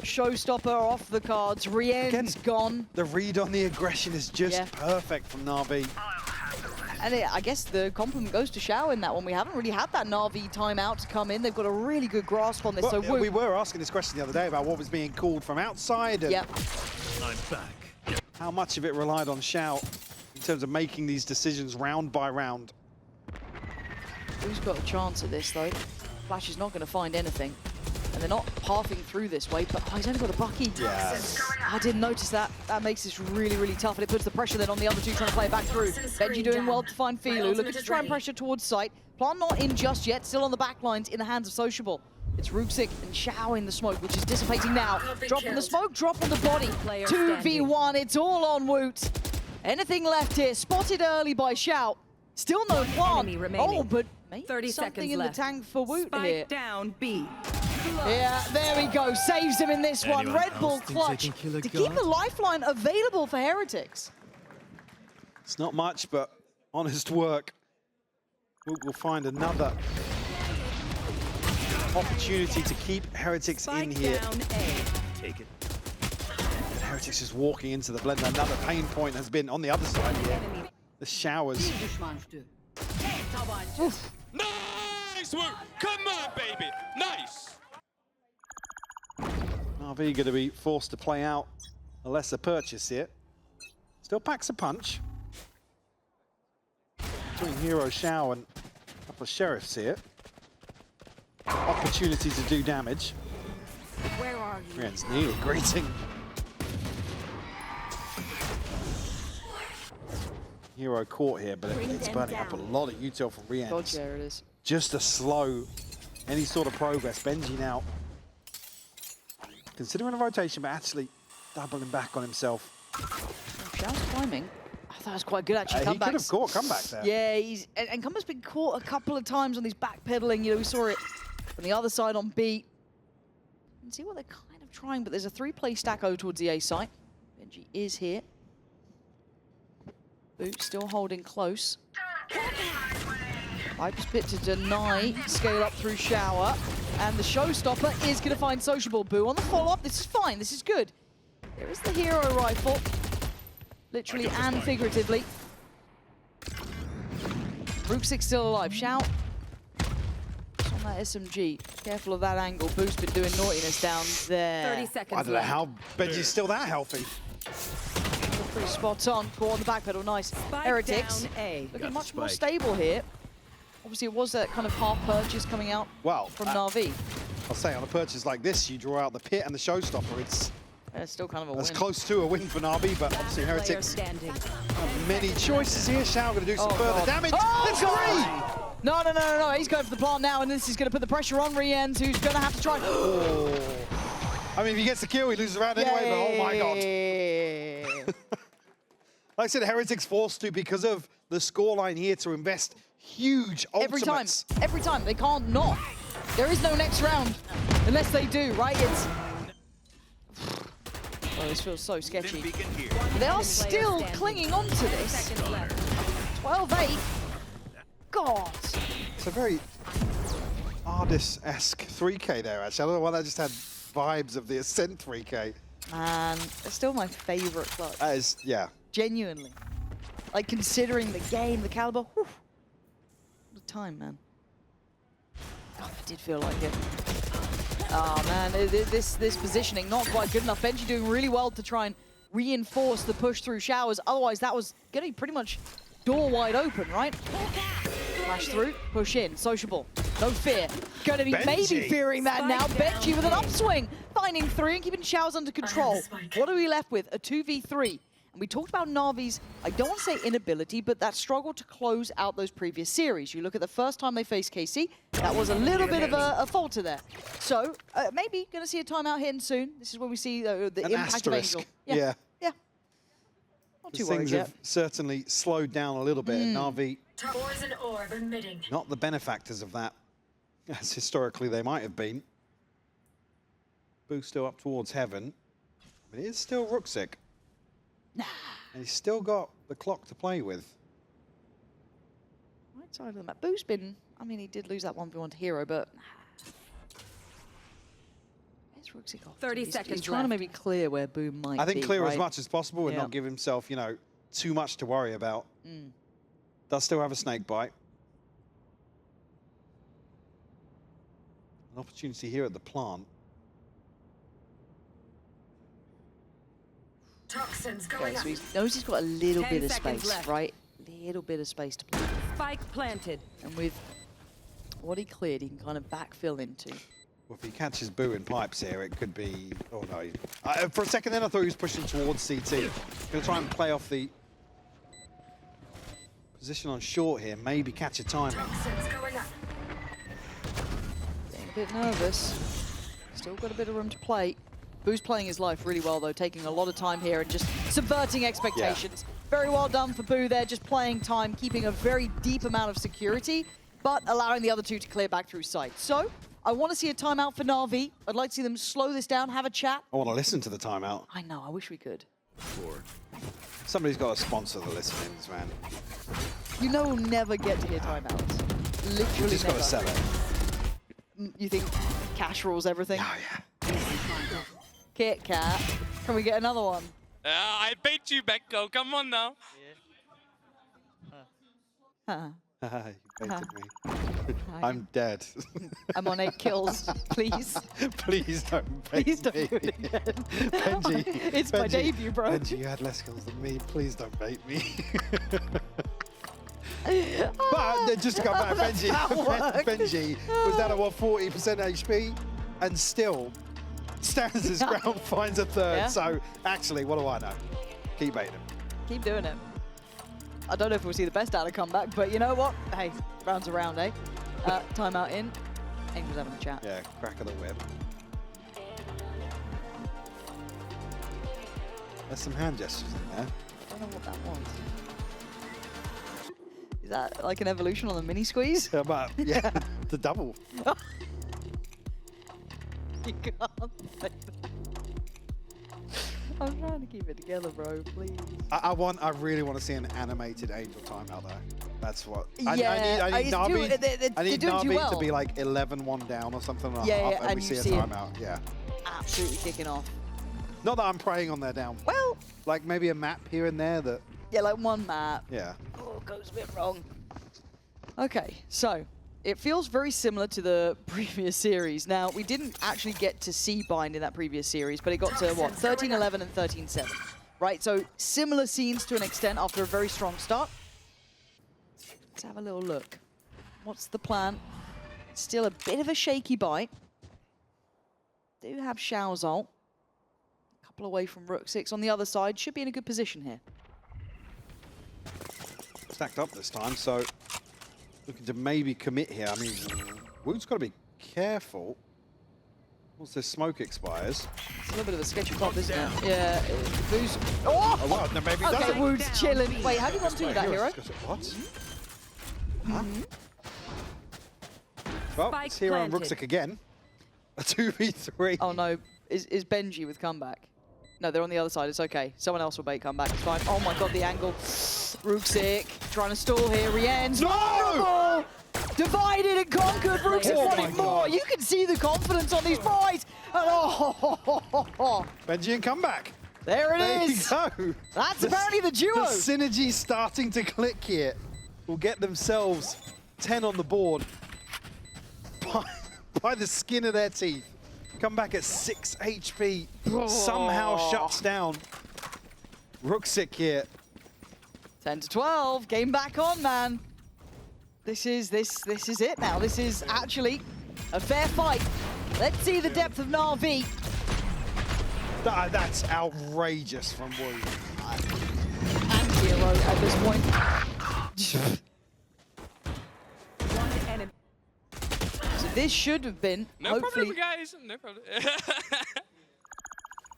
S4: Showstopper off the cards. Rien's gone.
S5: The read on the aggression is just perfect from NAVI.
S4: And I guess the compliment goes to Xiao in that one. We haven't really had that NAVI timeout to come in. They've got a really good grasp on this.
S5: Well,
S4: so
S5: we were asking this question the other day about what was being called from outside. And
S6: I'm back.
S5: how much of it relied on Xiao in terms of making these decisions round by round.
S4: Who's got a chance at this, though? Flash is not going to find anything. And they're not pathing through this way, but he's only got a Bucky.
S5: Yes.
S4: I didn't notice that. That makes this really, really tough, and it puts the pressure then on the other 2 trying to play it back through. Benji doing well to find Filu, looking to try and pressure towards site. Plant not in just yet, still on the back lines in the hands of Sociable. It's Ruxik and Xiao in the smoke, which is dissipating now. Drop on the smoke, drop on the body. 2v1, it's all on Woot. Anything left here, spotted early by Xiao. Still no plant. Oh, but maybe
S10: 30
S4: something
S10: seconds
S4: in
S10: left.
S4: the tank for Woot
S10: Spike
S4: here.
S10: down B.
S4: Yeah, there we go. Saves him in this one.
S6: Anyone
S4: Red Bull
S6: else think
S4: clutch
S6: they can kill a
S4: to keep
S6: god?
S4: the lifeline available for Heretics.
S5: It's not much, but honest work. We'll find another opportunity to keep Heretics in here.
S10: Down A.
S6: Take it.
S5: And Heretics just walking into the blender. Another pain point has been on the other side here. The showers.
S8: Nice work! Come on, baby! Nice!
S5: NAVI going to be forced to play out a lesser purchase here. Still packs a punch. Between Hero, Xiao, and a couple of Sheriffs here. Opportunity to do damage.
S10: Where are you?
S5: Rien's nearly greeting. Hero caught here, but it's burning up a lot of util from Rien.
S4: God, there it is.
S5: Just to slow any sort of progress. Benji now considering a rotation, but actually doubling back on himself.
S4: Xiao's climbing. I thought it was quite good, actually.
S5: He could have caught comeback there.
S4: Yeah, and Cumber's been caught a couple of times on these backpedaling. You know, we saw it on the other side on B. And see what they're kind of trying, but there's a 3-play stack over towards the A site. Benji is here. Boot still holding close. Viper's Pit to deny, scale up through Shower. And the Showstopper is going to find Sociable. Boo on the follow-up. This is fine. This is good. There is the Hero Rifle. Literally and figuratively. Ruxik still alive. Shout. It's on that SMG. Careful of that angle. Boo's been doing naughtiness down there.
S10: 30 seconds
S5: I don't know how Benji's still that healthy.
S4: Pretty spot on. Caught on the back pedal. Nice.
S10: Spike
S4: Heretics
S10: down A.
S4: looking
S6: Got
S4: much
S6: the
S4: more
S6: spike.
S4: stable here. Obviously, it was that kind of half purchase coming out from NAVI.
S5: I'll say, on a purchase like this, you draw out the pit and the showstopper. It's
S4: still kind of a win.
S5: As close to a win for NAVI, but obviously Heretics have many choices here. Shao going to do some further damage. That's three!
S4: No. He's going for the plant now, and this is going to put the pressure on Riens, who's going to have to try.
S5: I mean, if he gets the kill, he loses the round anyway, but oh my god. Like I said, Heretics forced to, because of the scoreline here, to invest huge ultimates.
S4: Every time. They can't not. There is no next round unless they do, right? It's... Oh, this feels so sketchy. They are still clinging on to this. 12-8. God.
S5: It's a very Ardis-esque 3K there, actually. I don't know why that just had vibes of the Ascent 3K.
S4: Man, it's still my favorite clutch.
S5: That is, yeah.
S4: Genuinely. Like, considering the game, the caliber. Whew. What a time, man. God, it did feel like it. Oh, man, this positioning not quite good enough. Benji doing really well to try and reinforce the push through showers. Otherwise, that was getting pretty much door wide open, right? Flash through, push in, sociable. No fear. Going to be maybe fearing that now. Benji with an upswing, finding 3 and keeping showers under control. What are we left with? A 2v3. And we talked about Navi's, I don't want to say inability, but that struggle to close out those previous series. You look at the first time they faced KC, that was a little bit of a falter there. So maybe going to see a timeout hitting soon. This is when we see the impact
S5: asterisk.
S4: of Angel. Yeah. Not too worried
S5: Things
S4: yet.
S5: have certainly slowed down a little bit. NAVI,
S11: Poison orb emitting.
S5: not the benefactors of that, as historically they might have been. Boo still up towards heaven, but he is still Ruxic.
S4: Nah.
S5: And he's still got the clock to play with.
S4: Right side of the map. Boo's been, I mean, he did lose that 1v1 to Hero, but... Where's Ruxic off?
S10: 30 seconds
S4: He's trying to maybe clear where Boo might be.
S5: I think clear
S4: right?
S5: as much as possible and not give himself, you know, too much to worry about. Does still have a snake bite. An opportunity here at the plant.
S11: Toxins
S4: Okay,
S11: going
S4: so
S11: up.
S4: he knows he's got a little
S10: 10
S4: bit of
S10: seconds
S4: space,
S10: left.
S4: right? Little bit of space to play.
S10: Spike planted.
S4: And with what he cleared, he can kind of backfill into.
S5: Well, if he catches Boo in pipes here, it could be... Oh, no. For a second then, I thought he was pushing towards CT. Going to try and play off the position on short here. Maybe catch a timing.
S11: Toxins going up.
S4: Getting a bit nervous. Still got a bit of room to play. Boo's playing his life really well, though, taking a lot of time here and just subverting expectations. Very well done for Boo there, just playing time, keeping a very deep amount of security, but allowing the other two to clear back through sight. So, I want to see a timeout for NAVI. I'd like to see them slow this down, have a chat.
S5: I want to listen to the timeout.
S4: I know, I wish we could.
S5: Somebody's got to sponsor the listenings, man.
S4: You know we'll never get to hear timeouts. Literally
S5: You just got
S4: never.
S5: to sell it.
S4: You think cash rules everything?
S5: Oh, yeah.
S4: Kit Kat. Can we get another one?
S8: I beat you, Becco. Come on now.
S4: Huh.
S5: You baited me. I'm dead.
S4: I'm on 8 kills, please.
S5: Please don't bait
S4: Please don't
S5: me.
S4: do it again.
S5: Benji,
S4: It's my debut, bro.
S5: Benji, you had less kills than me. Please don't bait me. But just to come back, Benji was down at what, 40% HP, and still stands his ground, finds a third.
S4: Yeah.
S5: So actually, what do I know? Keep baiting him.
S4: Keep doing it. I don't know if we'll see the best out of comeback, but you know what? Hey, rounds around, eh? Timeout in. Angel's having a chat.
S5: Yeah, crack of the whip. There's some hand gestures in there.
S4: I don't know what that was. Is that like an evolution on the mini squeeze?
S5: Yeah, but yeah, the double.
S4: You can't say that. I'm trying to keep it together, bro, please.
S5: I really want to see an animated Angel timeout though. That's what. I
S4: Yeah,
S5: need Navi.
S4: they're
S5: I need
S4: doing too
S5: Navi
S4: well.
S5: to be like 11-1 down or something like
S4: Yeah,
S5: that, and we
S4: you
S5: see a
S4: see it.
S5: timeout. Yeah.
S4: Absolutely kicking off.
S5: Not that I'm preying on their down.
S4: Well,
S5: Like maybe a map here and there that.
S4: yeah, like one map.
S5: Yeah.
S4: Oh, goes a bit wrong. Okay, so it feels very similar to the previous series. Now, we didn't actually get to see Bind in that previous series, but it got to, what, 13-11 and 13-7, right? So similar scenes to an extent after a very strong start. Let's have a little look. What's the plan? Still a bit of a shaky bite. Do have Xiao's ult. A couple away from Rook 6 on the other side. Should be in a good position here.
S5: Stacked up this time, so looking to maybe commit here. I mean, Wood's got to be careful. Once this smoke expires.
S4: It's a little bit of a sketchy pop, isn't it? Yeah. Who's... Oh!
S5: Oh, well, no, maybe it
S4: Okay,
S5: doesn't.
S4: Wood's chilling. Wait, how do you want to do that, Hero?
S5: What? Huh? Well,
S10: Spike
S5: it's Hero and
S10: planted.
S5: Rooksick again. A 2v3.
S4: Oh no, is Benji with comeback? No, they're on the other side, it's okay. Someone else will bait comeback, it's fine. Oh my god, the angle. Rooksick trying to stall here, Rien's vulnerable! Divided and conquered, Rooksick wanting more! You can see the confidence on these boys! And oh,
S5: Benji and comeback.
S4: there it is!
S5: There you go.
S4: That's apparently the duo!
S5: The synergy's starting to click here. Will get themselves 10 on the board by the skin of their teeth. Come back at 6 HP. Somehow shuts down Rooksick here.
S4: 10 to 12, game back on, man. This is it now. This is actually a fair fight. Let's see the depth of NAVI.
S5: That's outrageous from Wu.
S4: And Hero at this point.
S10: One enemy.
S4: So this should have been,
S8: No
S4: hopefully,
S8: problem, guys. No problem.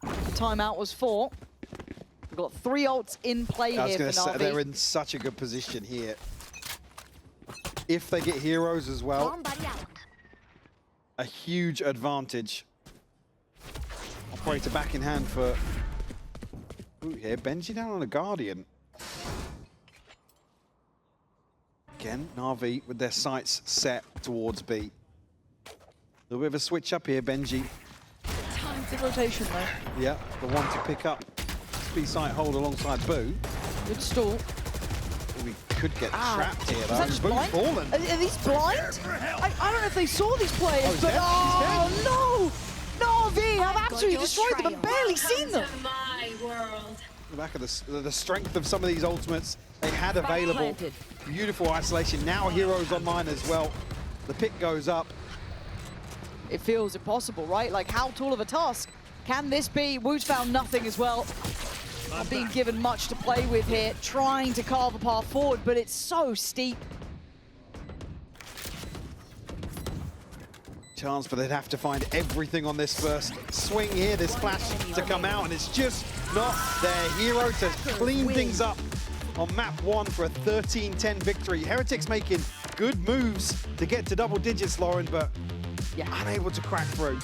S4: the timeout was 4. We've got 3 ults in play
S5: I was
S4: here
S5: going
S4: for
S5: to say,
S4: NAVI.
S5: they're in such a good position here. If they get heroes as well, a huge advantage. Operator back in hand for Ooh, here. Benji down on a Guardian. Again, Na'Vi with their sights set towards B. A little bit of a switch up here, Benji.
S4: Good rotation though.
S5: Yeah, the one to pick up. B site hold alongside Boo.
S4: Good stall.
S5: We could get trapped here
S4: Was
S5: though.
S4: that just
S5: Boo's
S4: blind?
S5: fallen.
S4: Are these blind? I don't know if they saw these players,
S5: Oh, he's
S4: but
S5: dead? He's
S4: oh no! Na'Vi have absolutely destroyed them and barely seen them.
S11: Welcome to my world.
S5: The back of the strength of some of these ultimates they had available. Beautiful isolation. Now heroes online as well. The pick goes up.
S4: It feels impossible, right? Like, how tall of a task can this be? Wu's found nothing as well. Not being given much to play with here, trying to carve a path forward, but it's so steep.
S5: Chance, but they'd have to find everything on this first swing here, this flash to come out, and it's just not their hero to clean things up on map 1 for a 13-10 victory. Heretics making good moves to get to double digits, Lauren, but unable to crack through.